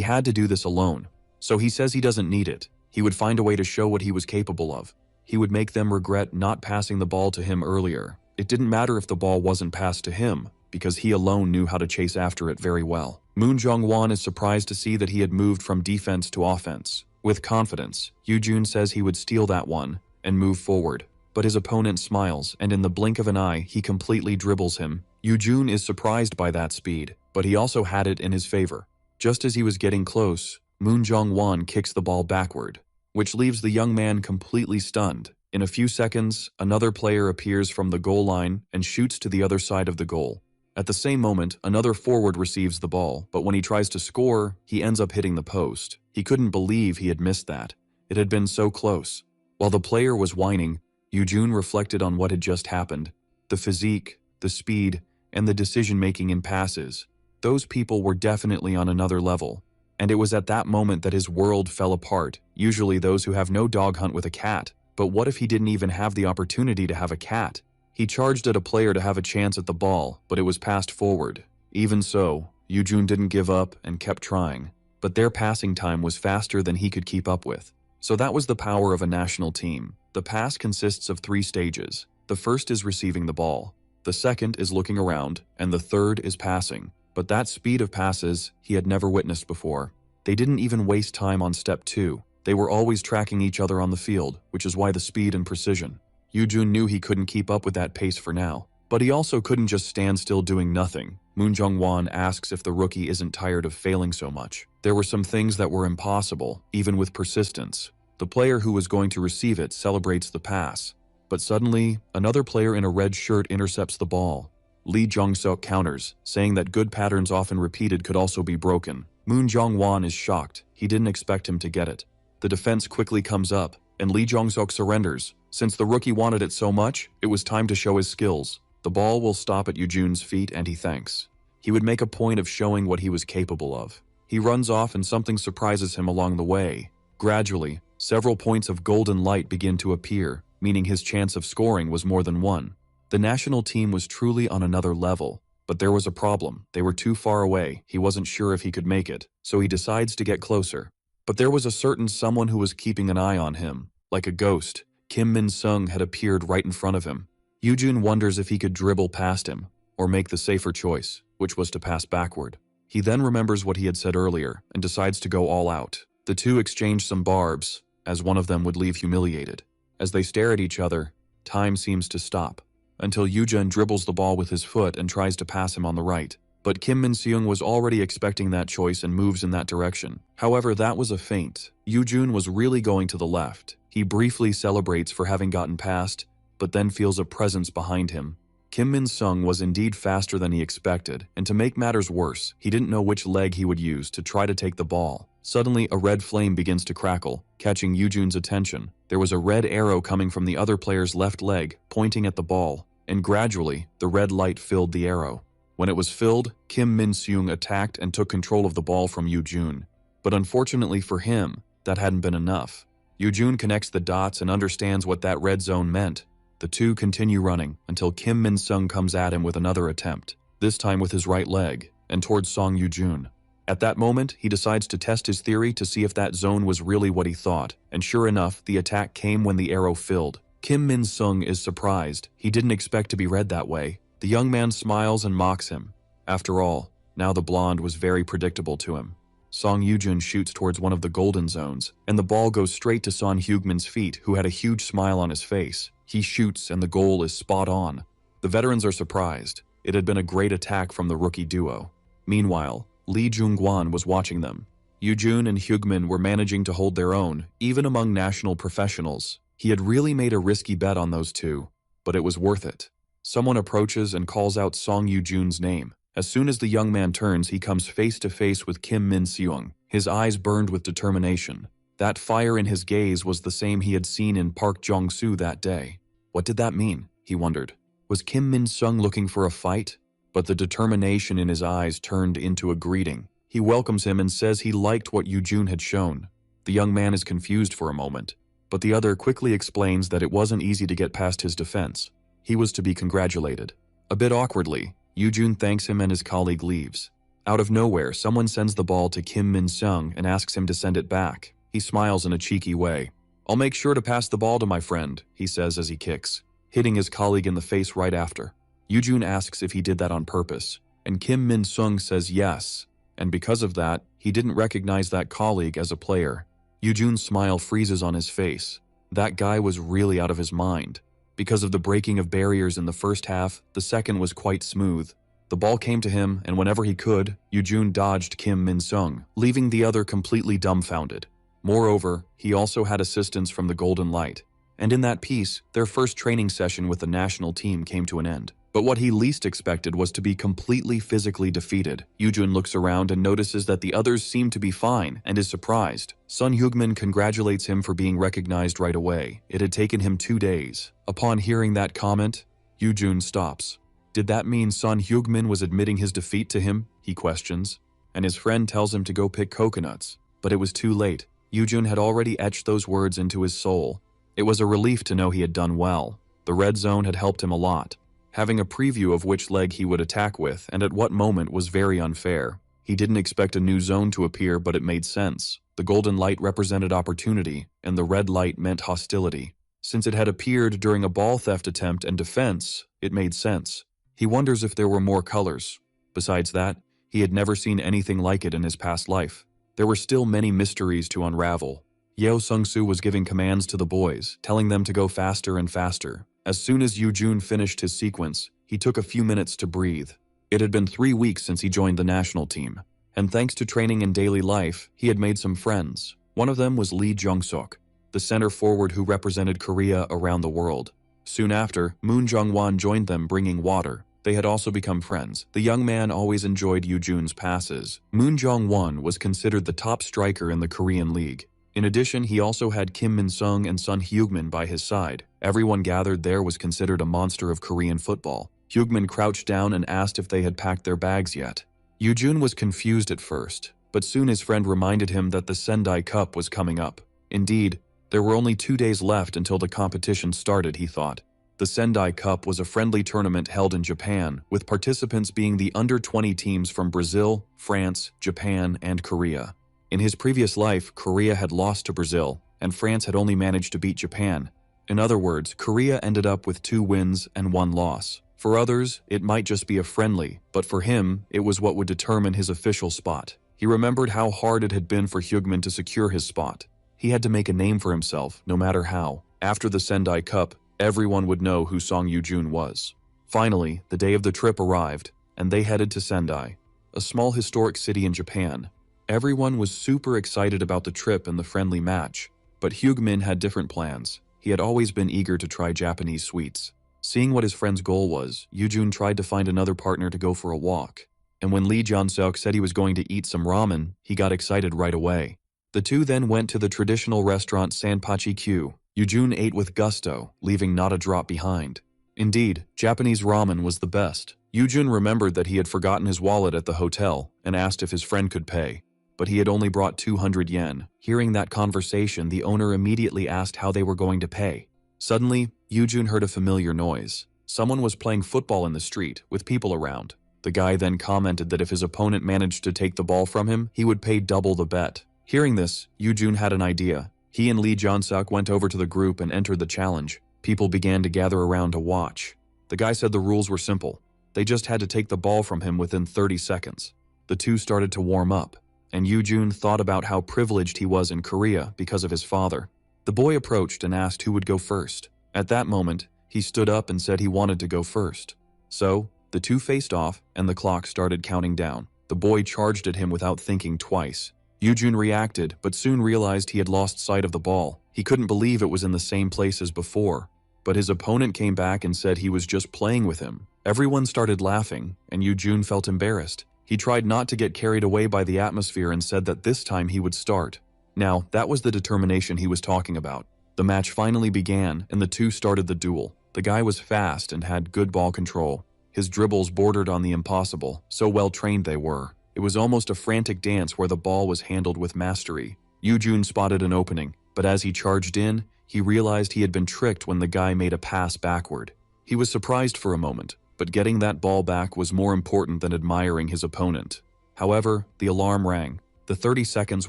had to do this alone. So he says he doesn't need it. He would find a way to show what he was capable of. He would make them regret not passing the ball to him earlier. It didn't matter if the ball wasn't passed to him, because he alone knew how to chase after it very well. Moon Jong-won is surprised to see that he had moved from defense to offense. With confidence, Yoo-jun says he would steal that one and move forward. But his opponent smiles, and in the blink of an eye, he completely dribbles him. Yoo-jun is surprised by that speed, but he also had it in his favor. Just as he was getting close, Moon Jong-won kicks the ball backward, which leaves the young man completely stunned. In a few seconds, another player appears from the goal line and shoots to the other side of the goal. At the same moment, another forward receives the ball, but when he tries to score, he ends up hitting the post. He couldn't believe he had missed that. It had been so close. While the player was whining, Yoo-jun reflected on what had just happened. The physique, the speed, and the decision-making in passes. Those people were definitely on another level. And it was at that moment that his world fell apart. Usually those who have no dog hunt with a cat. But what if he didn't even have the opportunity to have a cat? He charged at a player to have a chance at the ball, but it was passed forward. Even so, Yoo-jun didn't give up and kept trying. But their passing time was faster than he could keep up with. So that was the power of a national team. The pass consists of 3 stages. The first is receiving the ball. The second is looking around, and the third is passing. But that speed of passes he had never witnessed before. They didn't even waste time on step 2. They were always tracking each other on the field, which is why the speed and precision. Yoo-jun knew he couldn't keep up with that pace for now. But he also couldn't just stand still doing nothing. Moon Jong-won asks if the rookie isn't tired of failing so much. There were some things that were impossible, even with persistence. The player who was going to receive it celebrates the pass. But suddenly, another player in a red shirt intercepts the ball. Lee Jong-seok counters, saying that good patterns often repeated could also be broken. Moon Jong-won is shocked. He didn't expect him to get it. The defense quickly comes up, and Lee Jong-seok surrenders. Since the rookie wanted it so much, it was time to show his skills. The ball will stop at Yoo-jun's feet and he thanks. He would make a point of showing what he was capable of. He runs off and something surprises him along the way. Gradually, several points of golden light begin to appear, meaning his chance of scoring was more than one. The national team was truly on another level, but there was a problem. They were too far away. He wasn't sure if he could make it, so he decides to get closer. But there was a certain someone who was keeping an eye on him. Like a ghost, Kim Min-sung had appeared right in front of him. Yoo-jun wonders if he could dribble past him, or make the safer choice, which was to pass backward. He then remembers what he had said earlier, and decides to go all out. The two exchange some barbs, as one of them would leave humiliated. As they stare at each other, time seems to stop, until Yoo-jun dribbles the ball with his foot and tries to pass him on the right. But Kim Min-seung was already expecting that choice and moves in that direction. However, that was a feint. Yoo-jun was really going to the left. He briefly celebrates for having gotten past, but then feels a presence behind him. Kim Min-sung was indeed faster than he expected, and to make matters worse, he didn't know which leg he would use to try to take the ball. Suddenly, a red flame begins to crackle, catching Yoo-jun's attention. There was a red arrow coming from the other player's left leg, pointing at the ball, and gradually, the red light filled the arrow. When it was filled, Kim Min-seung attacked and took control of the ball from Yoo-jun. But unfortunately for him, that hadn't been enough. Yoo-jun connects the dots and understands what that red zone meant. The two continue running until Kim Min-sung comes at him with another attempt, this time with his right leg, and towards Song Yoo-jun. At that moment, he decides to test his theory to see if that zone was really what he thought, and sure enough, the attack came when the arrow filled. Kim Min-sung is surprised. He didn't expect to be read that way. The young man smiles and mocks him. After all, now the blonde was very predictable to him. Song Yoo-jun shoots towards one of the golden zones, and the ball goes straight to Son Heung-min's feet, who had a huge smile on his face. He shoots, and the goal is spot on. The veterans are surprised. It had been a great attack from the rookie duo. Meanwhile, Lee Jung-gwan was watching them. Yoo-jun and Hyugmin were managing to hold their own, even among national professionals. He had really made a risky bet on those two, but it was worth it. Someone approaches and calls out Song Yoo-jun's name. As soon as the young man turns, he comes face to face with Kim Min-seung. His eyes burned with determination. That fire in his gaze was the same he had seen in Park Jong-soo that day. What did that mean? He wondered. Was Kim Min-sung looking for a fight? But the determination in his eyes turned into a greeting. He welcomes him and says he liked what Yoo-jun had shown. The young man is confused for a moment. but the other quickly explains that it wasn't easy to get past his defense. He was to be congratulated. A bit awkwardly, Yoo-jun thanks him and his colleague leaves. Out of nowhere, someone sends the ball to Kim Min-sung and asks him to send it back. He smiles in a cheeky way. "I'll make sure to pass the ball to my friend," he says as he kicks, hitting his colleague in the face right after. Yoo-jun asks if he did that on purpose, and Kim Min-sung says yes, and because of that, he didn't recognize that colleague as a player. Yoo-jun's smile freezes on his face. That guy was really out of his mind. Because of the breaking of barriers in the first half, the second was quite smooth. The ball came to him, and whenever he could, Yoo-jun dodged Kim Min-sung, leaving the other completely dumbfounded. Moreover, he also had assistance from the Golden Light. And in that piece, their first training session with the national team came to an end. But what he least expected was to be completely physically defeated. Yoo-jun looks around and notices that the others seem to be fine and is surprised. Sun Hyugmin congratulates him for being recognized right away. It had taken him 2 days. Upon hearing that comment, Yoo-jun stops. Did that mean Sun Hyugmin was admitting his defeat to him? He questions. And his friend tells him to go pick coconuts. But it was too late. Yoo-jun had already etched those words into his soul. It was a relief to know he had done well. The red zone had helped him a lot. Having a preview of which leg he would attack with and at what moment was very unfair. He didn't expect a new zone to appear, but it made sense. The golden light represented opportunity, and the red light meant hostility. Since it had appeared during a ball theft attempt and defense, it made sense. He wonders if there were more colors. Besides that, he had never seen anything like it in his past life. There were still many mysteries to unravel. Yeo Sung-soo was giving commands to the boys, telling them to go faster and faster. As soon as Yoo-jun finished his sequence, he took a few minutes to breathe. It had been 3 weeks since he joined the national team, and thanks to training in daily life, he had made some friends. One of them was Lee Jung-suk, the center forward who represented Korea around the world. Soon after, Moon Jung-won joined them bringing water. They had also become friends. The young man always enjoyed Yoo-jun's passes. Moon Jung-won was considered the top striker in the Korean League. In addition, he also had Kim Min-sung and Sun Hyugmin by his side. Everyone gathered there was considered a monster of Korean football. Hyugmin crouched down and asked if they had packed their bags yet. Yoo-jun was confused at first, but soon his friend reminded him that the Sendai Cup was coming up. Indeed, there were only 2 days left until the competition started, he thought. The Sendai Cup was a friendly tournament held in Japan, with participants being the under-20 teams from Brazil, France, Japan, and Korea. In his previous life, Korea had lost to Brazil, and France had only managed to beat Japan. In other words, Korea ended up with 2 wins and 1 loss. For others, it might just be a friendly, but for him, it was what would determine his official spot. He remembered how hard it had been for Hyugmin to secure his spot. He had to make a name for himself, no matter how. After the Sendai Cup, everyone would know who Song Yoo-jun was. Finally, the day of the trip arrived, and they headed to Sendai, a small historic city in Japan. Everyone was super excited about the trip and the friendly match, but Hyugmin had different plans. He had always been eager to try Japanese sweets. Seeing what his friend's goal was, Yoo-jun tried to find another partner to go for a walk. And when Lee Jong-seok said he was going to eat some ramen, he got excited right away. The two then went to the traditional restaurant Sanpachi-kyu. Yoo-jun ate with gusto, leaving not a drop behind. Indeed, Japanese ramen was the best. Yoo-jun remembered that he had forgotten his wallet at the hotel and asked if his friend could pay. But he had only brought 200 yen. Hearing that conversation, the owner immediately asked how they were going to pay. Suddenly, Yoo-jun heard a familiar noise. Someone was playing football in the street, with people around. The guy then commented that if his opponent managed to take the ball from him, he would pay double the bet. Hearing this, Yoo-jun had an idea. He and Lee Jong-seok went over to the group and entered the challenge. People began to gather around to watch. The guy said the rules were simple. They just had to take the ball from him within 30 seconds. The two started to warm up, and Yoo-jun thought about how privileged he was in Korea because of his father. The boy approached and asked who would go first. At that moment, he stood up and said he wanted to go first. So, the two faced off, and the clock started counting down. The boy charged at him without thinking twice. Yoo-jun reacted, but soon realized he had lost sight of the ball. He couldn't believe it was in the same place as before. But his opponent came back and said he was just playing with him. Everyone started laughing, and Yoo-jun felt embarrassed. He tried not to get carried away by the atmosphere and said that this time he would start. Now, that was the determination he was talking about. The match finally began, and the two started the duel. The guy was fast and had good ball control. His dribbles bordered on the impossible, so well trained they were. It was almost a frantic dance where the ball was handled with mastery. Yoo-jun spotted an opening, but as he charged in, he realized he had been tricked when the guy made a pass backward. He was surprised for a moment, but getting that ball back was more important than admiring his opponent. However, the alarm rang. The 30 seconds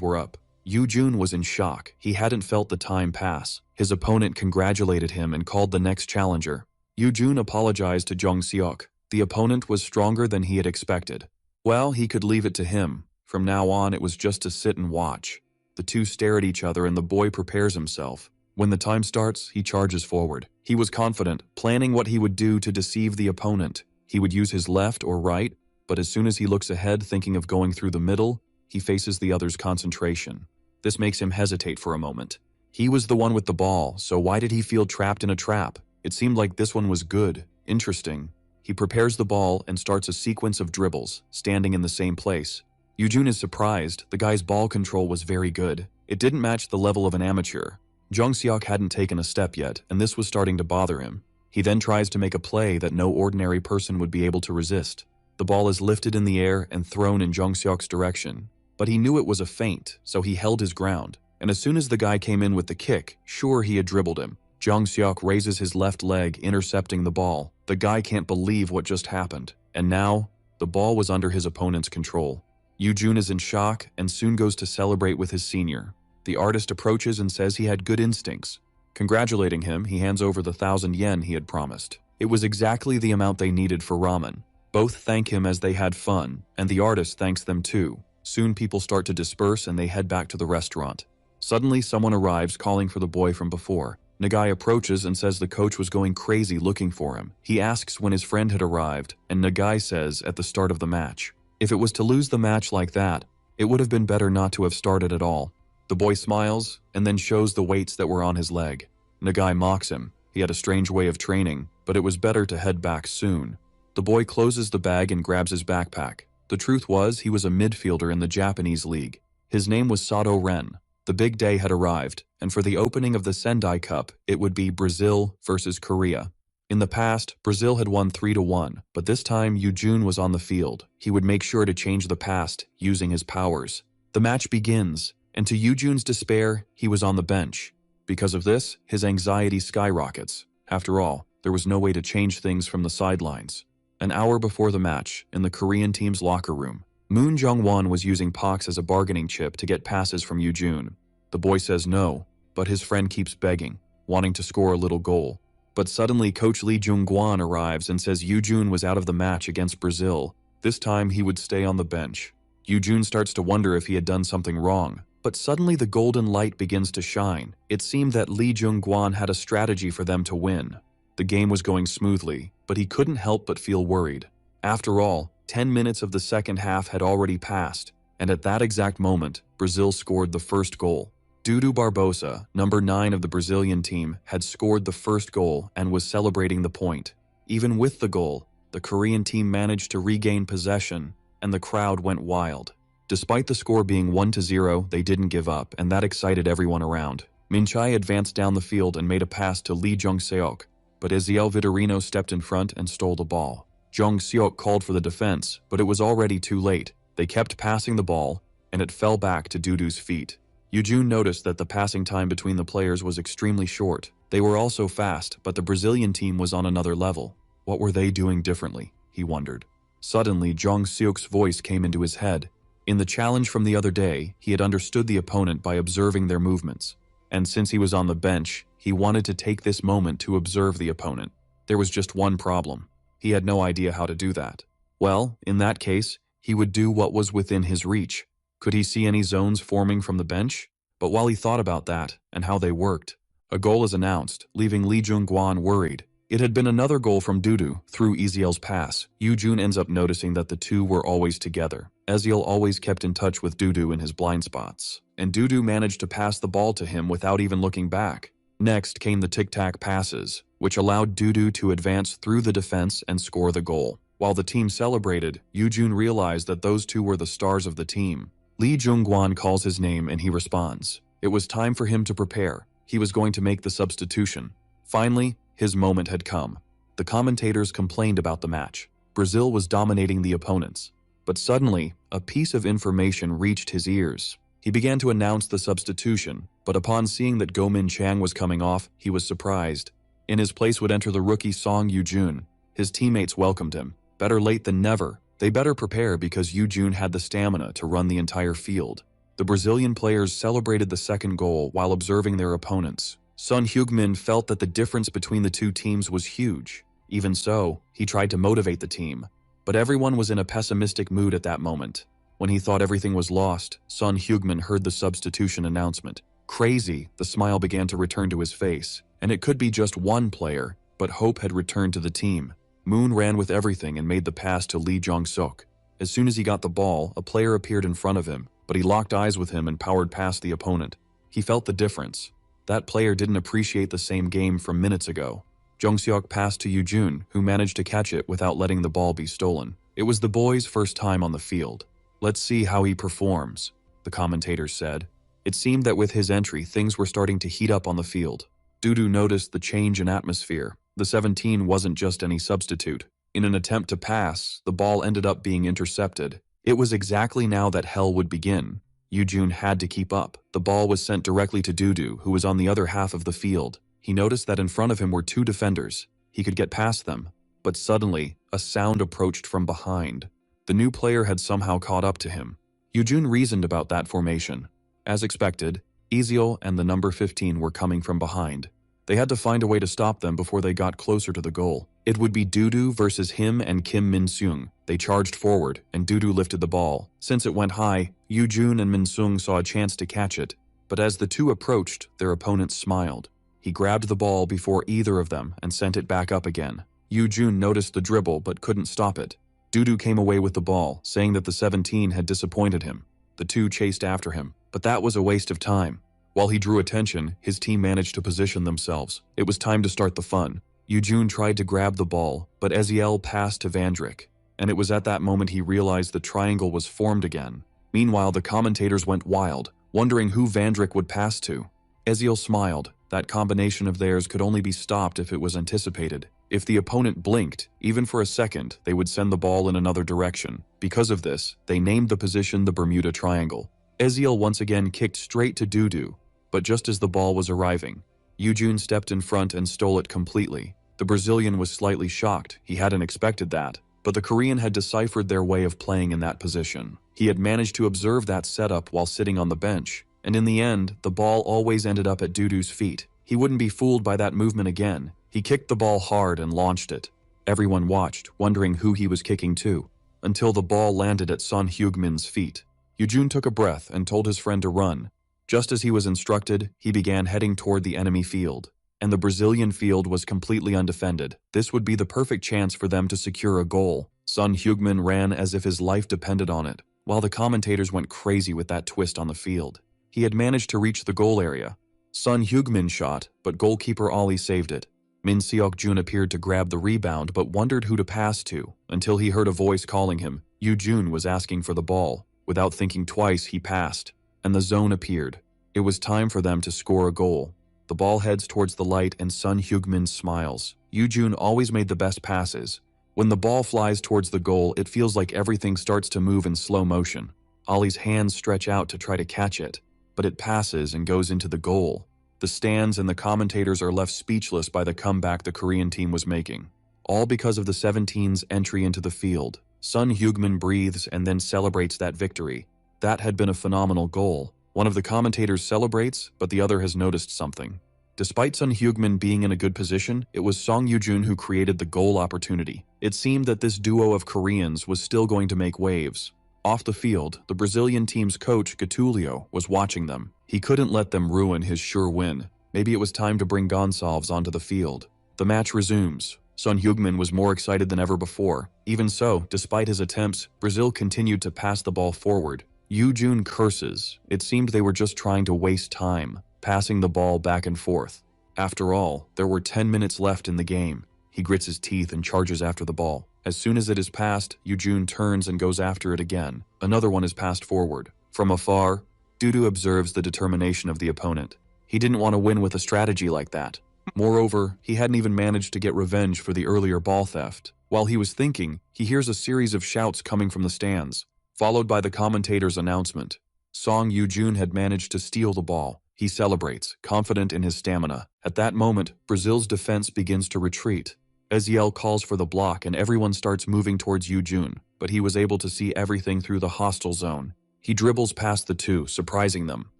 were up. Yoo-jun was in shock. He hadn't felt the time pass. His opponent congratulated him and called the next challenger. Yoo-jun apologized to Jung Seok. The opponent was stronger than he had expected. Well, he could leave it to him. From now on, it was just to sit and watch. The two stare at each other and the boy prepares himself. When the time starts, he charges forward. He was confident, planning what he would do to deceive the opponent. He would use his left or right, but as soon as he looks ahead thinking of going through the middle, he faces the other's concentration. This makes him hesitate for a moment. He was the one with the ball, so why did he feel trapped in a trap? It seemed like this one was good, interesting. He prepares the ball and starts a sequence of dribbles, standing in the same place. Yoo-jun is surprised. The guy's ball control was very good. It didn't match the level of an amateur. Jung Seok hadn't taken a step yet, and this was starting to bother him. He then tries to make a play that no ordinary person would be able to resist. The ball is lifted in the air and thrown in Jung Seok's direction. But he knew it was a feint, so he held his ground. And as soon as the guy came in with the kick, sure, he had dribbled him. Jung Seok raises his left leg, intercepting the ball. The guy can't believe what just happened. And now, the ball was under his opponent's control. Yoo-jun is in shock and soon goes to celebrate with his senior. The artist approaches and says he had good instincts. Congratulating him, he hands over the 1,000 yen he had promised. It was exactly the amount they needed for ramen. Both thank him as they had fun, and the artist thanks them too. Soon people start to disperse and they head back to the restaurant. Suddenly someone arrives calling for the boy from before. Nagai approaches and says the coach was going crazy looking for him. He asks when his friend had arrived, and Nagai says at the start of the match. If it was to lose the match like that, it would have been better not to have started at all. The boy smiles and then shows the weights that were on his leg. Nagai mocks him. He had a strange way of training, but it was better to head back soon. The boy closes the bag and grabs his backpack. The truth was, he was a midfielder in the Japanese league. His name was Sato Ren. The big day had arrived, and for the opening of the Sendai Cup, it would be Brazil versus Korea. In the past, Brazil had won 3-1, but this time Yoo-jun was on the field. He would make sure to change the past, using his powers. The match begins, and to Yoo-jun's despair, he was on the bench. Because of this, his anxiety skyrockets. After all, there was no way to change things from the sidelines. An hour before the match, in the Korean team's locker room, Moon Jung-won was using Pox as a bargaining chip to get passes from Yoo-jun. The boy says no, but his friend keeps begging, wanting to score a little goal. But suddenly Coach Lee Jung-gwan arrives and says Yoo-jun was out of the match against Brazil. This time he would stay on the bench. Yoo-jun starts to wonder if he had done something wrong. But suddenly the golden light begins to shine. It seemed that Lee Jung-gwan had a strategy for them to win. The game was going smoothly, but he couldn't help but feel worried. After all, 10 minutes of the second half had already passed, and at that exact moment, Brazil scored the first goal. Dudu Barbosa, number 9 of the Brazilian team, had scored the first goal and was celebrating the point. Even with the goal, the Korean team managed to regain possession, and the crowd went wild. Despite the score being 1-0, they didn't give up, and that excited everyone around. Minchai advanced down the field and made a pass to Lee Jung-seok, but Eziel Vitorino stepped in front and stole the ball. Jung-seok called for the defense, but it was already too late. They kept passing the ball, and it fell back to Dudu's feet. Yoo-jun noticed that the passing time between the players was extremely short. They were also fast, but the Brazilian team was on another level. What were they doing differently? He wondered. Suddenly, Jung-seok's voice came into his head. In the challenge from the other day, he had understood the opponent by observing their movements. And since he was on the bench, he wanted to take this moment to observe the opponent. There was just one problem. He had no idea how to do that. Well, in that case, he would do what was within his reach. Could he see any zones forming from the bench? But while he thought about that, and how they worked, a goal is announced, leaving Lee Jung-gwan worried. It had been another goal from Dudu, through Eziel's pass. Yoo-jun ends up noticing that the two were always together. Eziel always kept in touch with Dudu in his blind spots, and Dudu managed to pass the ball to him without even looking back. Next came the tic-tac passes, which allowed Dudu to advance through the defense and score the goal. While the team celebrated, Yoo-jun realized that those two were the stars of the team. Lee Jung-gwan calls his name and he responds. It was time for him to prepare. He was going to make the substitution. Finally, his moment had come. The commentators complained about the match. Brazil was dominating the opponents. But suddenly, a piece of information reached his ears. He began to announce the substitution, but upon seeing that Go Min Chang was coming off, he was surprised. In his place would enter the rookie Song Yoo-jun. His teammates welcomed him. Better late than never. They better prepare because Yoo-jun had the stamina to run the entire field. The Brazilian players celebrated the second goal while observing their opponents. Son Heung-min felt that the difference between the two teams was huge. Even so, he tried to motivate the team. But everyone was in a pessimistic mood at that moment. When he thought everything was lost, Son Heung-min heard the substitution announcement. Crazy, the smile began to return to his face. And it could be just one player, but hope had returned to the team. Moon ran with everything and made the pass to Lee Jong-suk. As soon as he got the ball, a player appeared in front of him, but he locked eyes with him and powered past the opponent. He felt the difference. That player didn't appreciate the same game from minutes ago. Jong-seok passed to Yoo-jun, who managed to catch it without letting the ball be stolen. It was the boy's first time on the field. Let's see how he performs, the commentators said. It seemed that with his entry, things were starting to heat up on the field. Dudu noticed the change in atmosphere. The 17 wasn't just any substitute. In an attempt to pass, the ball ended up being intercepted. It was exactly now that hell would begin. Yoo-jun had to keep up. The ball was sent directly to Dudu, who was on the other half of the field. He noticed that in front of him were two defenders. He could get past them. But suddenly, a sound approached from behind. The new player had somehow caught up to him. Yoo-jun reasoned about that formation. As expected, Ezeal and the number 15 were coming from behind. They had to find a way to stop them before they got closer to the goal. It would be Dudu versus him and Kim Min-seung. They charged forward, and Dudu lifted the ball. Since it went high, Yoo-jun and Min-seung saw a chance to catch it. But as the two approached, their opponent smiled. He grabbed the ball before either of them and sent it back up again. Yoo-jun noticed the dribble but couldn't stop it. Dudu came away with the ball, saying that the 17 had disappointed him. The two chased after him, but that was a waste of time. While he drew attention, his team managed to position themselves. It was time to start the fun. Yoo-jun tried to grab the ball, but Ezeal passed to Vandrik, and it was at that moment he realized the triangle was formed again. Meanwhile, the commentators went wild, wondering who Vandrik would pass to. Ezeal smiled. That combination of theirs could only be stopped if it was anticipated. If the opponent blinked, even for a second, they would send the ball in another direction. Because of this, they named the position the Bermuda Triangle. Ezeal once again kicked straight to Dudu, but just as the ball was arriving, Yoo-jun stepped in front and stole it completely. The Brazilian was slightly shocked. He hadn't expected that, but the Korean had deciphered their way of playing in that position. He had managed to observe that setup while sitting on the bench, and in the end, the ball always ended up at Dudu's feet. He wouldn't be fooled by that movement again. He kicked the ball hard and launched it. Everyone watched, wondering who he was kicking to, until the ball landed at Son Heung-min's feet. Yoo-jun took a breath and told his friend to run. Just as he was instructed, he began heading toward the enemy field, and the Brazilian field was completely undefended. This would be the perfect chance for them to secure a goal. Son Heung-min ran as if his life depended on it, while the commentators went crazy with that twist on the field. He had managed to reach the goal area. Son Heung-min shot, but goalkeeper Ali saved it. Min Seok-jun appeared to grab the rebound but wondered who to pass to, until he heard a voice calling him. Yoo-jun was asking for the ball. Without thinking twice, he passed, and the zone appeared. It was time for them to score a goal. The ball heads towards the light and Son Heung-min smiles. Yoo-jun always made the best passes. When the ball flies towards the goal, it feels like everything starts to move in slow motion. Ali's hands stretch out to try to catch it, but it passes and goes into the goal. The stands and the commentators are left speechless by the comeback the Korean team was making. All because of the 17's entry into the field. Son Heung-min breathes and then celebrates that victory. That had been a phenomenal goal. One of the commentators celebrates, but the other has noticed something. Despite Son Heung-min being in a good position, it was Song Yoo-jun who created the goal opportunity. It seemed that this duo of Koreans was still going to make waves. Off the field, the Brazilian team's coach, Getulio, was watching them. He couldn't let them ruin his sure win. Maybe it was time to bring Gonçalves onto the field. The match resumes. Son Heung-min was more excited than ever before. Even so, despite his attempts, Brazil continued to pass the ball forward. Yoo-jun curses. It seemed they were just trying to waste time, passing the ball back and forth. After all, there were 10 minutes left in the game. He grits his teeth and charges after the ball. As soon as it is passed, Yoo-jun turns and goes after it again. Another one is passed forward. From afar, Dudu observes the determination of the opponent. He didn't want to win with a strategy like that. Moreover, he hadn't even managed to get revenge for the earlier ball theft. While he was thinking, he hears a series of shouts coming from the stands, followed by the commentator's announcement. Song Yoo-jun had managed to steal the ball. He celebrates, confident in his stamina. At that moment, Brazil's defense begins to retreat. Eziel calls for the block and everyone starts moving towards Yoo-jun, but he was able to see everything through the hostile zone. He dribbles past the two, surprising them.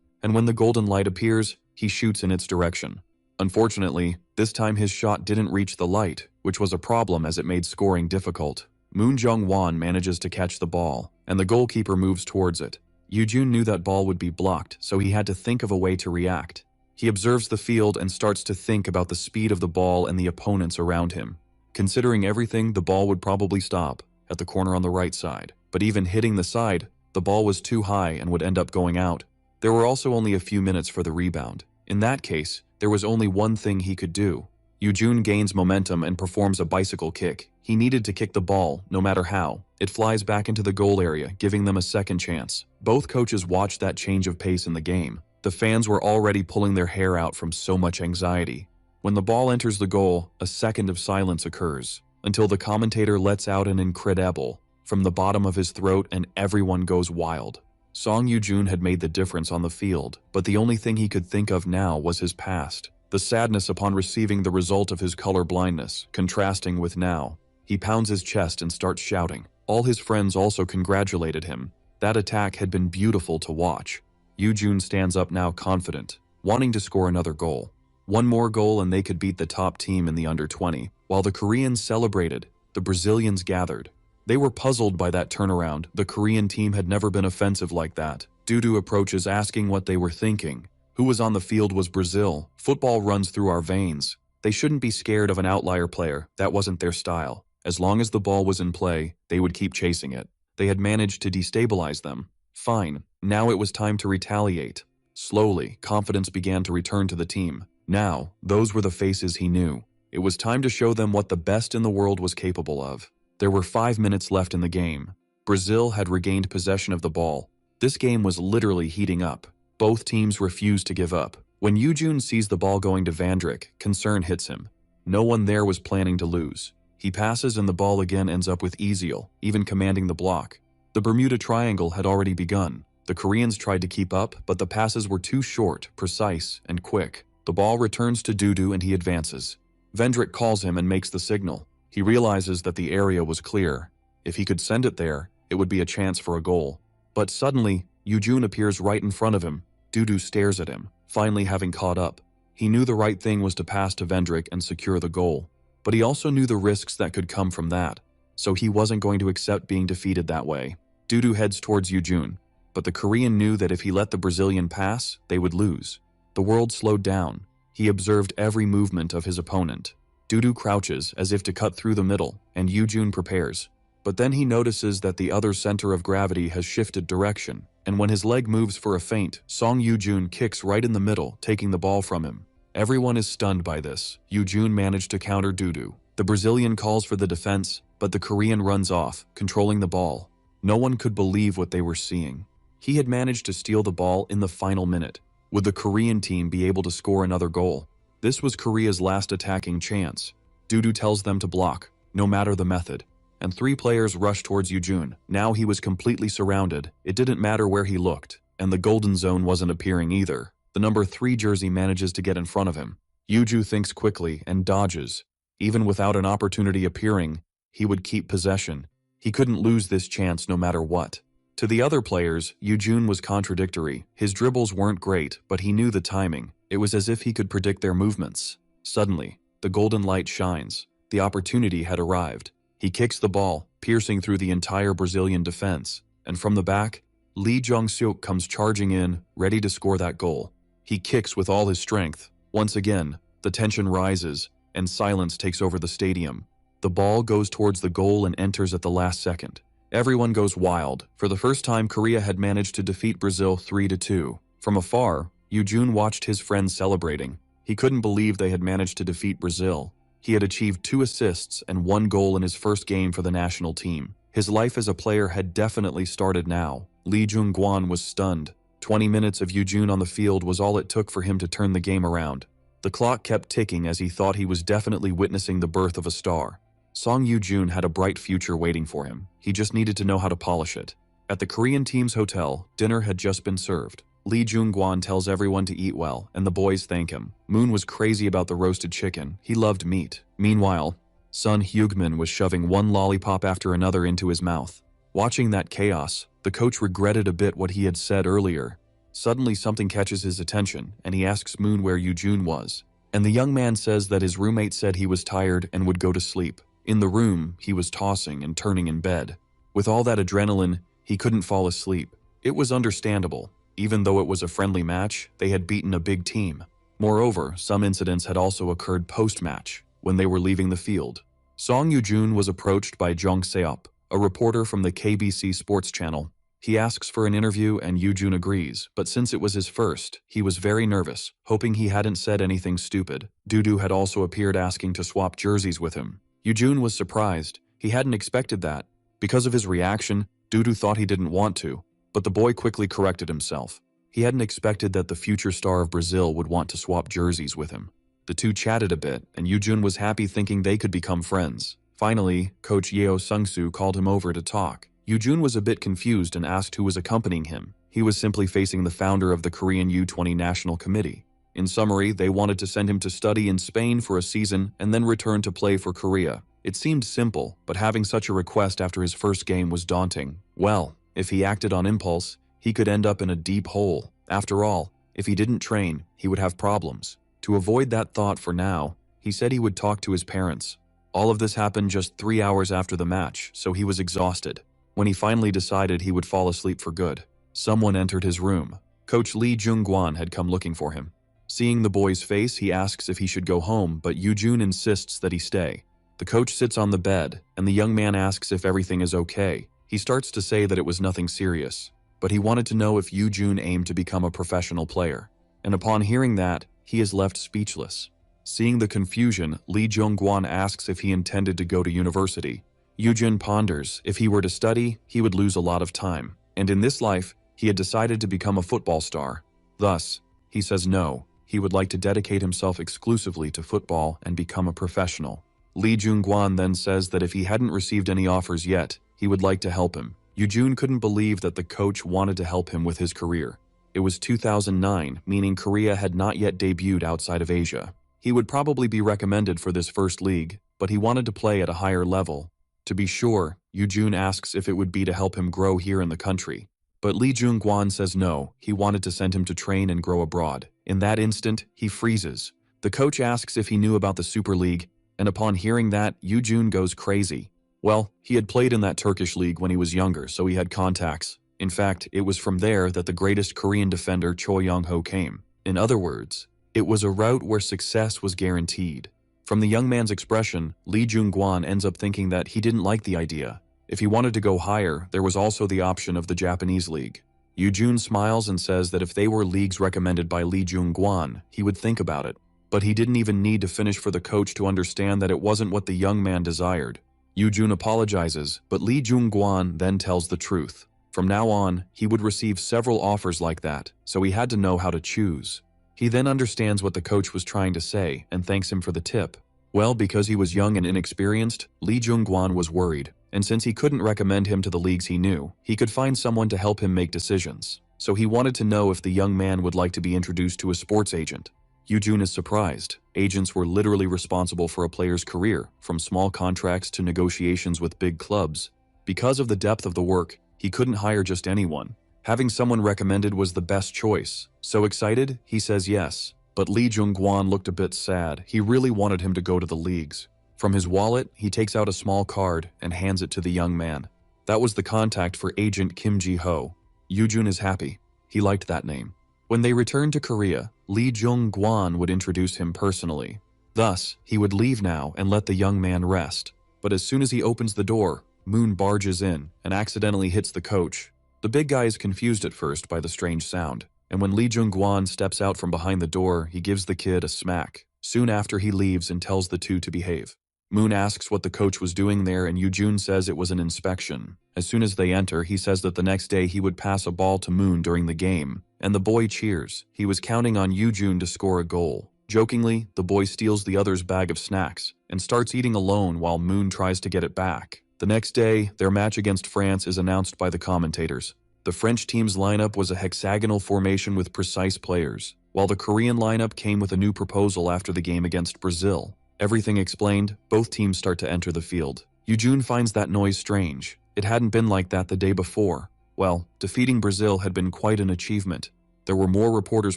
And when the golden light appears, he shoots in its direction. Unfortunately, this time his shot didn't reach the light, which was a problem as it made scoring difficult. Moon Jung-won manages to catch the ball, and the goalkeeper moves towards it. Yoo-jun knew that ball would be blocked, so he had to think of a way to react. He observes the field and starts to think about the speed of the ball and the opponents around him. Considering everything, the ball would probably stop at the corner on the right side. But even hitting the side, the ball was too high and would end up going out. There were also only a few minutes for the rebound. In that case, there was only one thing he could do. Yoo-jun gains momentum and performs a bicycle kick. He needed to kick the ball, no matter how. It flies back into the goal area, giving them a second chance. Both coaches watched that change of pace in the game. The fans were already pulling their hair out from so much anxiety. When the ball enters the goal, a second of silence occurs, until the commentator lets out an incredible from the bottom of his throat and everyone goes wild. Song Yoo-jun had made the difference on the field, but the only thing he could think of now was his past. The sadness upon receiving the result of his color blindness, contrasting with now. He pounds his chest and starts shouting. All his friends also congratulated him. That attack had been beautiful to watch. Yoo-jun stands up now confident, wanting to score another goal. One more goal and they could beat the top team in the under-20. While the Koreans celebrated, the Brazilians gathered. They were puzzled by that turnaround. The Korean team had never been offensive like that. Dudu approaches asking what they were thinking. Who was on the field was Brazil. Football runs through our veins. They shouldn't be scared of an outlier player. That wasn't their style. As long as the ball was in play, they would keep chasing it. They had managed to destabilize them. Fine. Now it was time to retaliate. Slowly, confidence began to return to the team. Now, those were the faces he knew. It was time to show them what the best in the world was capable of. There were 5 minutes left in the game. Brazil had regained possession of the ball. This game was literally heating up. Both teams refused to give up. When Yoo-jun sees the ball going to Vandrick, concern hits him. No one there was planning to lose. He passes and the ball again ends up with Eziel, even commanding the block. The Bermuda Triangle had already begun. The Koreans tried to keep up, but the passes were too short, precise, and quick. The ball returns to Dudu and he advances. Vendrick calls him and makes the signal. He realizes that the area was clear. If he could send it there, it would be a chance for a goal. But suddenly, Yoo-jun appears right in front of him. Dudu stares at him, finally having caught up. He knew the right thing was to pass to Vendrick and secure the goal. But he also knew the risks that could come from that. So he wasn't going to accept being defeated that way. Dudu heads towards Yoo-jun. But the Korean knew that if he let the Brazilian pass, they would lose. The world slowed down. He observed every movement of his opponent. Dudu crouches as if to cut through the middle, and Yoo-jun prepares. But then he notices that the other center of gravity has shifted direction, and when his leg moves for a feint, Song Yoo-jun kicks right in the middle, taking the ball from him. Everyone is stunned by this. Yoo-jun managed to counter Dudu. The Brazilian calls for the defense, but the Korean runs off, controlling the ball. No one could believe what they were seeing. He had managed to steal the ball in the final minute. Would the Korean team be able to score another goal? This was Korea's last attacking chance. Dudu tells them to block, no matter the method. And 3 players rush towards Yoo-jun. Now he was completely surrounded. It didn't matter where he looked, and the golden zone wasn't appearing either. The number 3 jersey manages to get in front of him. Yoo-jun thinks quickly and dodges. Even without an opportunity appearing, he would keep possession. He couldn't lose this chance no matter what. To the other players, Yoo-jun was contradictory. His dribbles weren't great, but he knew the timing. It was as if he could predict their movements. Suddenly, the golden light shines. The opportunity had arrived. He kicks the ball, piercing through the entire Brazilian defense. And from the back, Lee Jong-seok comes charging in, ready to score that goal. He kicks with all his strength. Once again, the tension rises, and silence takes over the stadium. The ball goes towards the goal and enters at the last second. Everyone goes wild. For the first time, Korea had managed to defeat Brazil 3-2. From afar, Yoo-jun watched his friends celebrating. He couldn't believe they had managed to defeat Brazil. He had achieved 2 assists and 1 goal in his first game for the national team. His life as a player had definitely started now. Lee Jung-gwan was stunned. 20 minutes of Yoo-jun on the field was all it took for him to turn the game around. The clock kept ticking as he thought he was definitely witnessing the birth of a star. Song Yoo-jun had a bright future waiting for him. He just needed to know how to polish it. At the Korean team's hotel, dinner had just been served. Lee Jung-gwan tells everyone to eat well, and the boys thank him. Moon was crazy about the roasted chicken. He loved meat. Meanwhile, son Hyugmin was shoving one lollipop after another into his mouth. Watching that chaos, the coach regretted a bit what he had said earlier. Suddenly something catches his attention, and he asks Moon where Yoojun was. And the young man says that his roommate said he was tired and would go to sleep. In the room, he was tossing and turning in bed. With all that adrenaline, he couldn't fall asleep. It was understandable. Even though it was a friendly match, they had beaten a big team. Moreover, some incidents had also occurred post-match, when they were leaving the field. Song Yoojun was approached by Jung Seop, a reporter from the KBC Sports Channel. He asks for an interview and Yoojun agrees, but since it was his first, he was very nervous, hoping he hadn't said anything stupid. Dudu had also appeared asking to swap jerseys with him. Yoojun was surprised. He hadn't expected that. Because of his reaction, Dudu thought he didn't want to, but the boy quickly corrected himself. He hadn't expected that the future star of Brazil would want to swap jerseys with him. The two chatted a bit, and Yoojun was happy thinking they could become friends. Finally, Coach Yeo Sung-soo called him over to talk. Yoojun was a bit confused and asked who was accompanying him. He was simply facing the founder of the Korean U20 National Committee. In summary, they wanted to send him to study in Spain for a season and then return to play for Korea. It seemed simple, but having such a request after his first game was daunting. Well, if he acted on impulse, he could end up in a deep hole. After all, if he didn't train, he would have problems. To avoid that thought for now, he said he would talk to his parents. All of this happened just 3 hours after the match, so he was exhausted. When he finally decided he would fall asleep for good, someone entered his room. Coach Lee Jung-gwan had come looking for him. Seeing the boy's face, he asks if he should go home, but Yoojun insists that he stay. The coach sits on the bed, and the young man asks if everything is okay. He starts to say that it was nothing serious, but he wanted to know if Yoojun aimed to become a professional player. And upon hearing that, he is left speechless. Seeing the confusion, Lee Jung-gwan asks if he intended to go to university. Yoojun ponders. If he were to study, he would lose a lot of time. And in this life, he had decided to become a football star. Thus, he says no, he would like to dedicate himself exclusively to football and become a professional. Lee Jung-gwan then says that if he hadn't received any offers yet, he would like to help him. Yoojun couldn't believe that the coach wanted to help him with his career. It was 2009, meaning Korea had not yet debuted outside of Asia. He would probably be recommended for this first league, but he wanted to play at a higher level. To be sure, Yoojun asks if it would be to help him grow here in the country. But Lee Jung-gwan says no, he wanted to send him to train and grow abroad. In that instant, he freezes. The coach asks if he knew about the Super League, and upon hearing that, Yoojun goes crazy. Well, he had played in that Turkish league when he was younger, so he had contacts. In fact, it was from there that the greatest Korean defender Choi Young-ho came. In other words, it was a route where success was guaranteed. From the young man's expression, Lee Jung-gwan ends up thinking that he didn't like the idea. If he wanted to go higher, there was also the option of the Japanese league. Yoojun smiles and says that if they were leagues recommended by Lee Jung-gwan, he would think about it. But he didn't even need to finish for the coach to understand that it wasn't what the young man desired. Yoojun apologizes, but Lee Jung-gwan then tells the truth. From now on, he would receive several offers like that, so he had to know how to choose. He then understands what the coach was trying to say and thanks him for the tip. Well, because he was young and inexperienced, Lee Jung-gwan was worried, and since he couldn't recommend him to the leagues he knew, he could find someone to help him make decisions. So he wanted to know if the young man would like to be introduced to a sports agent. Yoojun is surprised. Agents were literally responsible for a player's career, from small contracts to negotiations with big clubs. Because of the depth of the work, he couldn't hire just anyone. Having someone recommended was the best choice. So excited, he says yes. But Lee Jung-gwan looked a bit sad. He really wanted him to go to the leagues. From his wallet, he takes out a small card and hands it to the young man. That was the contact for agent Kim Ji-ho. Yoojun is happy. He liked that name. When they returned to Korea, Lee Jung-gwan would introduce him personally. Thus, he would leave now and let the young man rest. But as soon as he opens the door, Moon barges in and accidentally hits the coach. The big guy is confused at first by the strange sound, and when Lee Jung-gwan steps out from behind the door, he gives the kid a smack. Soon after, he leaves and tells the two to behave. Moon asks what the coach was doing there, and Yoojun says it was an inspection. As soon as they enter, he says that the next day he would pass a ball to Moon during the game, and the boy cheers. He was counting on Yoojun to score a goal. Jokingly, the boy steals the other's bag of snacks and starts eating alone while Moon tries to get it back. The next day, their match against France is announced by the commentators. The French team's lineup was a hexagonal formation with precise players, while the Korean lineup came with a new proposal after the game against Brazil. Everything explained, both teams start to enter the field. Yoojun finds that noise strange. It hadn't been like that the day before. Well, defeating Brazil had been quite an achievement. There were more reporters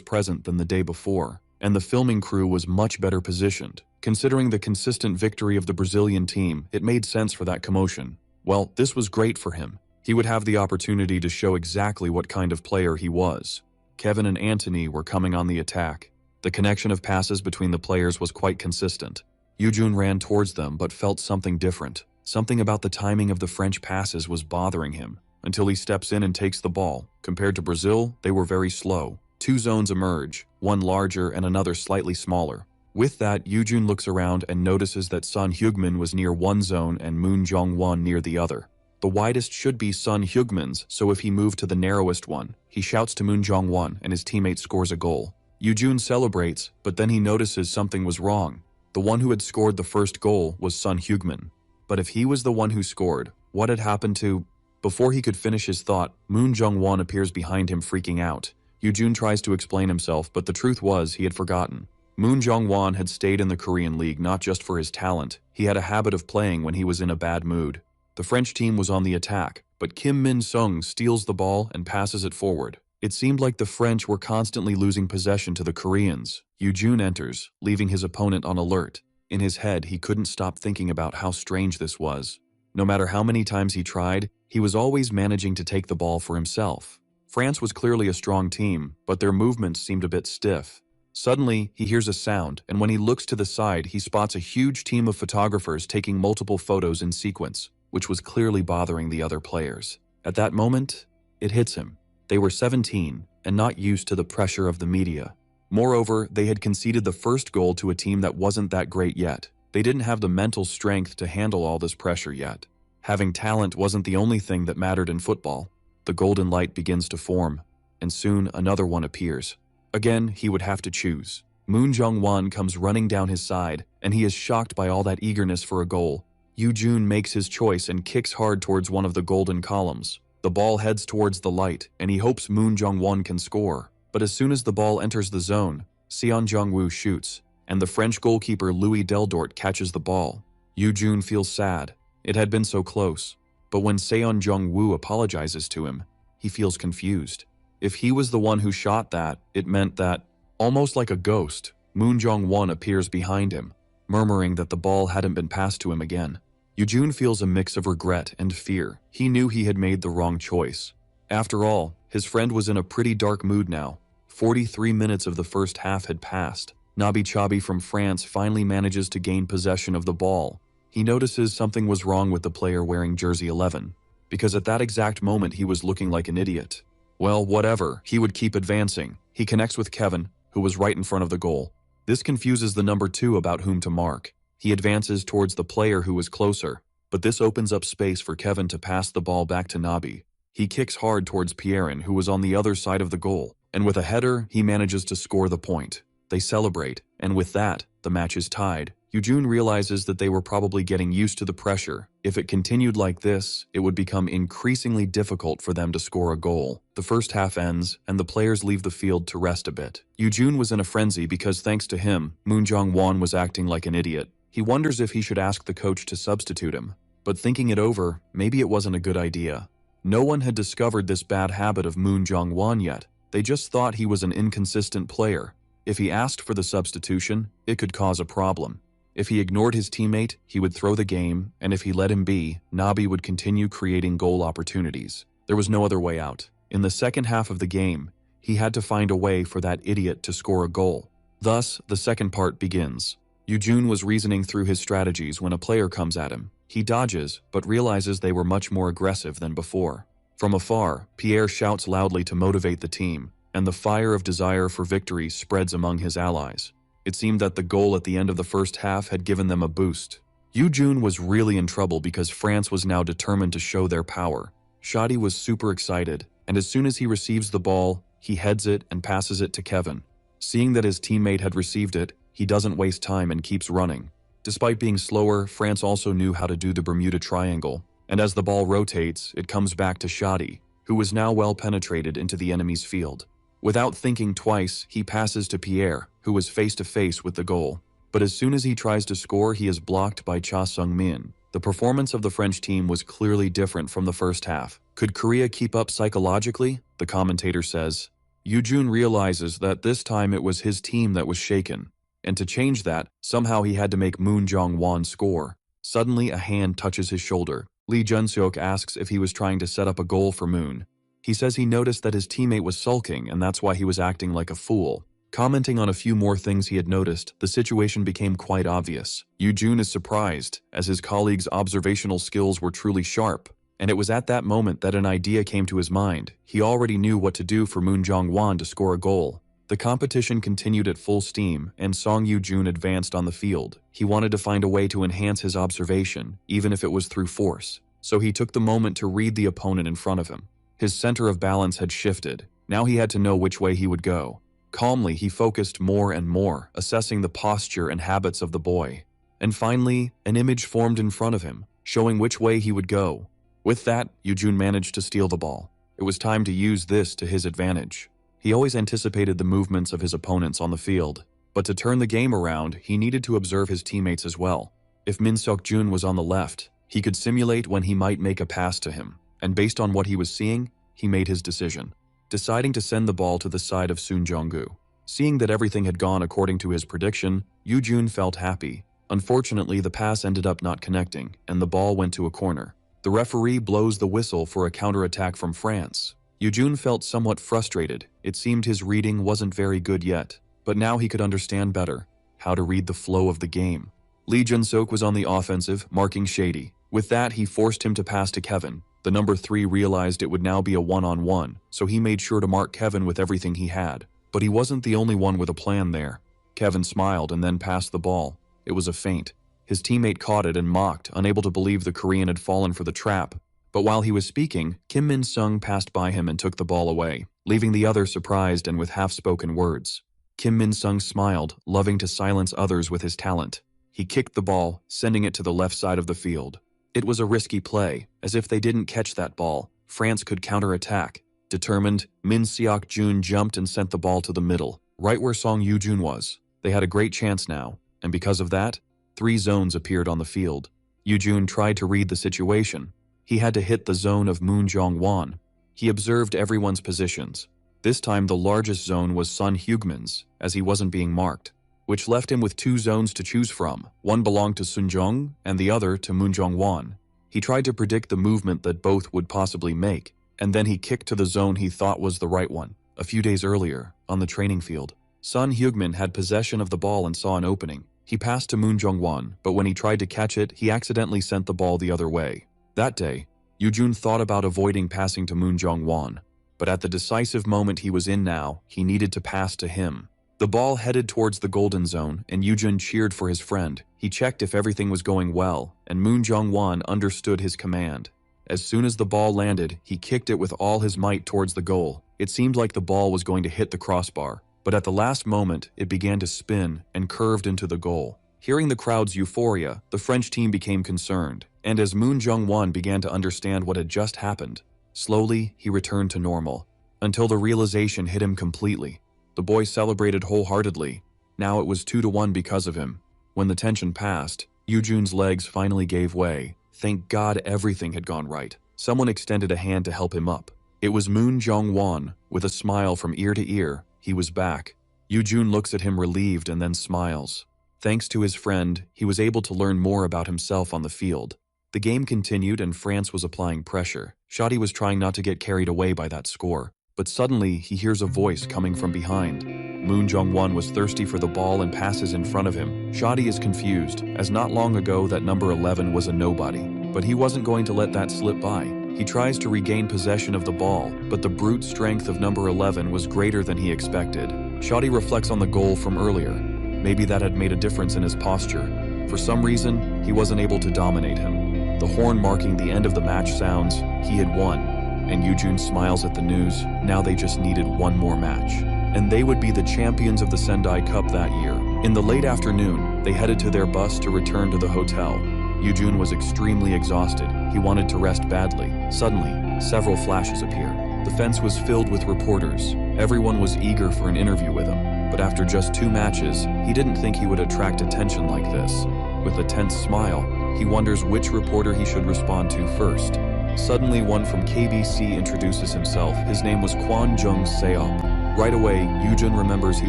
present than the day before, and the filming crew was much better positioned. Considering the consistent victory of the Brazilian team, it made sense for that commotion. Well, this was great for him. He would have the opportunity to show exactly what kind of player he was. Kevin and Antony were coming on the attack. The connection of passes between the players was quite consistent. Yoojun ran towards them but felt something different. Something about the timing of the French passes was bothering him, until he steps in and takes the ball. Compared to Brazil, they were very slow. Two zones emerge, one larger and another slightly smaller. With that, Yoojun looks around and notices that Son Heung-min was near one zone and Moon Jong-won near the other. The widest should be Son Heung-min's, so if he moved to the narrowest one, he shouts to Moon Jong-won and his teammate scores a goal. Yoojun celebrates, but then he notices something was wrong. The one who had scored the first goal was Son Heung-min. But if he was the one who scored, what had happened to... Before he could finish his thought, Moon Jong-won appears behind him freaking out. Yoojun tries to explain himself, but the truth was he had forgotten. Moon Jong-won had stayed in the Korean League not just for his talent, he had a habit of playing when he was in a bad mood. The French team was on the attack, but Kim Min-sung steals the ball and passes it forward. It seemed like the French were constantly losing possession to the Koreans. Yoojun enters, leaving his opponent on alert. In his head, he couldn't stop thinking about how strange this was. No matter how many times he tried, he was always managing to take the ball for himself. France was clearly a strong team, but their movements seemed a bit stiff. Suddenly, he hears a sound, and when he looks to the side, he spots a huge team of photographers taking multiple photos in sequence, which was clearly bothering the other players. At that moment, it hits him. They were 17 and not used to the pressure of the media. Moreover, they had conceded the first goal to a team that wasn't that great yet. They didn't have the mental strength to handle all this pressure yet. Having talent wasn't the only thing that mattered in football. The golden light begins to form, and soon another one appears. Again, he would have to choose. Moon Jong-won comes running down his side, and he is shocked by all that eagerness for a goal. Yoojun makes his choice and kicks hard towards one of the golden columns. The ball heads towards the light, and he hopes Moon Jong-won can score. But as soon as the ball enters the zone, Seon Jong-woo shoots, and the French goalkeeper Louis Deldort catches the ball. Yoojun feels sad. It had been so close. But when Seon Jong-woo apologizes to him, he feels confused. If he was the one who shot that, it meant that, almost like a ghost, Moon Jong-won appears behind him, murmuring that the ball hadn't been passed to him again. Yoojun feels a mix of regret and fear. He knew he had made the wrong choice. After all, his friend was in a pretty dark mood now. 43 minutes of the first half had passed. Nabi Chabi from France finally manages to gain possession of the ball. He notices something was wrong with the player wearing jersey 11, because at that exact moment he was looking like an idiot. Well, whatever, he would keep advancing. He connects with Kevin, who was right in front of the goal. This confuses the number 2 about whom to mark. He advances towards the player who was closer, but this opens up space for Kevin to pass the ball back to Nabi. He kicks hard towards Pierin, who was on the other side of the goal, and with a header, he manages to score the point. They celebrate, and with that, the match is tied. Yoojun realizes that they were probably getting used to the pressure. If it continued like this, it would become increasingly difficult for them to score a goal. The first half ends, and the players leave the field to rest a bit. Yoojun was in a frenzy because thanks to him, Moon Jong-won was acting like an idiot. He wonders if he should ask the coach to substitute him. But thinking it over, maybe it wasn't a good idea. No one had discovered this bad habit of Moon Jong-won yet. They just thought he was an inconsistent player. If he asked for the substitution, it could cause a problem. If he ignored his teammate, he would throw the game, and if he let him be, Nabi would continue creating goal opportunities. There was no other way out. In the second half of the game, he had to find a way for that idiot to score a goal. Thus, the second part begins. Yoojun was reasoning through his strategies when a player comes at him. He dodges, but realizes they were much more aggressive than before. From afar, Pierre shouts loudly to motivate the team, and the fire of desire for victory spreads among his allies. It seemed that the goal at the end of the first half had given them a boost. Yoojun was really in trouble because France was now determined to show their power. Shadi was super excited, and as soon as he receives the ball, he heads it and passes it to Kevin. Seeing that his teammate had received it, he doesn't waste time and keeps running. Despite being slower, France also knew how to do the Bermuda Triangle. And as the ball rotates, it comes back to Shadi, who was now well penetrated into the enemy's field. Without thinking twice, he passes to Pierre, who was face to face with the goal. But as soon as he tries to score, he is blocked by Cha Sung-min. The performance of the French team was clearly different from the first half. Could Korea keep up psychologically? The commentator says. Yoo-jun realizes that this time it was his team that was shaken. And to change that, somehow he had to make Moon Jong-won score. Suddenly, a hand touches his shoulder. Lee Jun-seok asks if he was trying to set up a goal for Moon. He says he noticed that his teammate was sulking and that's why he was acting like a fool. Commenting on a few more things he had noticed, the situation became quite obvious. Yoo-jun is surprised, as his colleague's observational skills were truly sharp. And it was at that moment that an idea came to his mind. He already knew what to do for Moon Jong-won to score a goal. The competition continued at full steam, and Song Yoo-jun advanced on the field. He wanted to find a way to enhance his observation, even if it was through force. So he took the moment to read the opponent in front of him. His center of balance had shifted. Now he had to know which way he would go. Calmly, he focused more and more, assessing the posture and habits of the boy. And finally, an image formed in front of him, showing which way he would go. With that, Yoo-jun managed to steal the ball. It was time to use this to his advantage. He always anticipated the movements of his opponents on the field, but to turn the game around, he needed to observe his teammates as well. If Min Seok-jun was on the left, he could simulate when he might make a pass to him, and based on what he was seeing, he made his decision, deciding to send the ball to the side of Soon Jong-gu. Seeing that everything had gone according to his prediction, Yoo-jun felt happy. Unfortunately, the pass ended up not connecting, and the ball went to a corner. The referee blows the whistle for a counterattack from France. Yoo-jun felt somewhat frustrated. It seemed his reading wasn't very good yet, but now he could understand better how to read the flow of the game. Lee Jun-seok was on the offensive, marking Shady. With that, he forced him to pass to Kevin. The number 3 realized it would now be a one-on-one, so he made sure to mark Kevin with everything he had. But he wasn't the only one with a plan there. Kevin smiled and then passed the ball. It was a feint. His teammate caught it and mocked, unable to believe the Korean had fallen for the trap. But while he was speaking, Kim Min-sung passed by him and took the ball away, leaving the other surprised and with half-spoken words. Kim Min-sung smiled, loving to silence others with his talent. He kicked the ball, sending it to the left side of the field. It was a risky play, as if they didn't catch that ball, France could counterattack. Determined, Min Seok-jun jumped and sent the ball to the middle, right where Song Yoo-jun was. They had a great chance now, and because of that, 3 zones appeared on the field. Yoo-jun tried to read the situation. He had to hit the zone of Moon Jong-won. He observed everyone's positions. This time the largest zone was Sun Hyugmin's, as he wasn't being marked, which left him with 2 zones to choose from. One belonged to Sun Jong and the other to Moon Jong-won. He tried to predict the movement that both would possibly make, and then he kicked to the zone he thought was the right one. A few days earlier, on the training field, Sun Hyugmin had possession of the ball and saw an opening. He passed to Moon Jong-won, but when he tried to catch it, he accidentally sent the ball the other way. That day, Yoo-jun thought about avoiding passing to Moon Jong-won, but at the decisive moment he was in now, he needed to pass to him. The ball headed towards the golden zone, and Yoo-jun cheered for his friend. He checked if everything was going well, and Moon Jong-won understood his command. As soon as the ball landed, he kicked it with all his might towards the goal. It seemed like the ball was going to hit the crossbar, but at the last moment, it began to spin and curved into the goal. Hearing the crowd's euphoria, the French team became concerned, and as Moon Jong-won began to understand what had just happened, slowly he returned to normal, until the realization hit him completely. The boy celebrated wholeheartedly. Now it was 2-1 because of him. When the tension passed, Yoo-jun's legs finally gave way. Thank God everything had gone right. Someone extended a hand to help him up. It was Moon Jong-won. With a smile from ear to ear, he was back. Yoo-jun looks at him relieved and then smiles. Thanks to his friend, he was able to learn more about himself on the field. The game continued and France was applying pressure. Shadi was trying not to get carried away by that score. But suddenly, he hears a voice coming from behind. Moon Jong-won was thirsty for the ball and passes in front of him. Shadi is confused, as not long ago that number 11 was a nobody. But he wasn't going to let that slip by. He tries to regain possession of the ball, but the brute strength of number 11 was greater than he expected. Shadi reflects on the goal from earlier. Maybe that had made a difference in his posture. For some reason, he wasn't able to dominate him. The horn marking the end of the match sounds, he had won. And Yoo-jun smiles at the news. Now they just needed one more match, and they would be the champions of the Sendai Cup that year. In the late afternoon, they headed to their bus to return to the hotel. Yoo-jun was extremely exhausted. He wanted to rest badly. Suddenly, several flashes appear. The fence was filled with reporters. Everyone was eager for an interview with him. But after just 2 matches, he didn't think he would attract attention like this. With a tense smile, he wonders which reporter he should respond to first. Suddenly, one from KBC introduces himself. His name was Kwon Jung Seop. Right away, Yoojun remembers he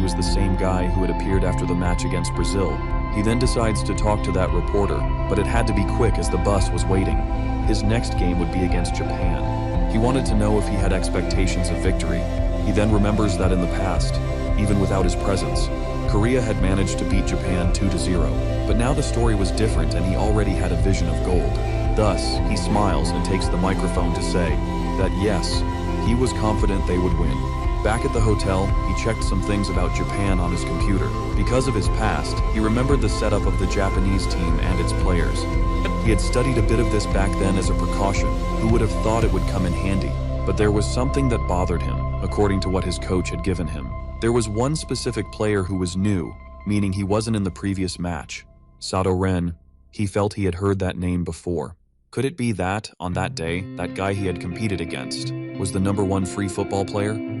was the same guy who had appeared after the match against Brazil. He then decides to talk to that reporter, but it had to be quick as the bus was waiting. His next game would be against Japan. He wanted to know if he had expectations of victory. He then remembers that in the past, even without his presence, Korea had managed to beat Japan 2-0. But now the story was different and he already had a vision of gold. Thus, he smiles and takes the microphone to say that yes, he was confident they would win. Back at the hotel, he checked some things about Japan on his computer. Because of his past, he remembered the setup of the Japanese team and its players. He had studied a bit of this back then as a precaution. Who would have thought it would come in handy? But there was something that bothered him, according to what his coach had given him. There was one specific player who was new, meaning he wasn't in the previous match. Sato Ren. He felt he had heard that name before. Could it be that, on that day, that guy he had competed against was the #1 free football player?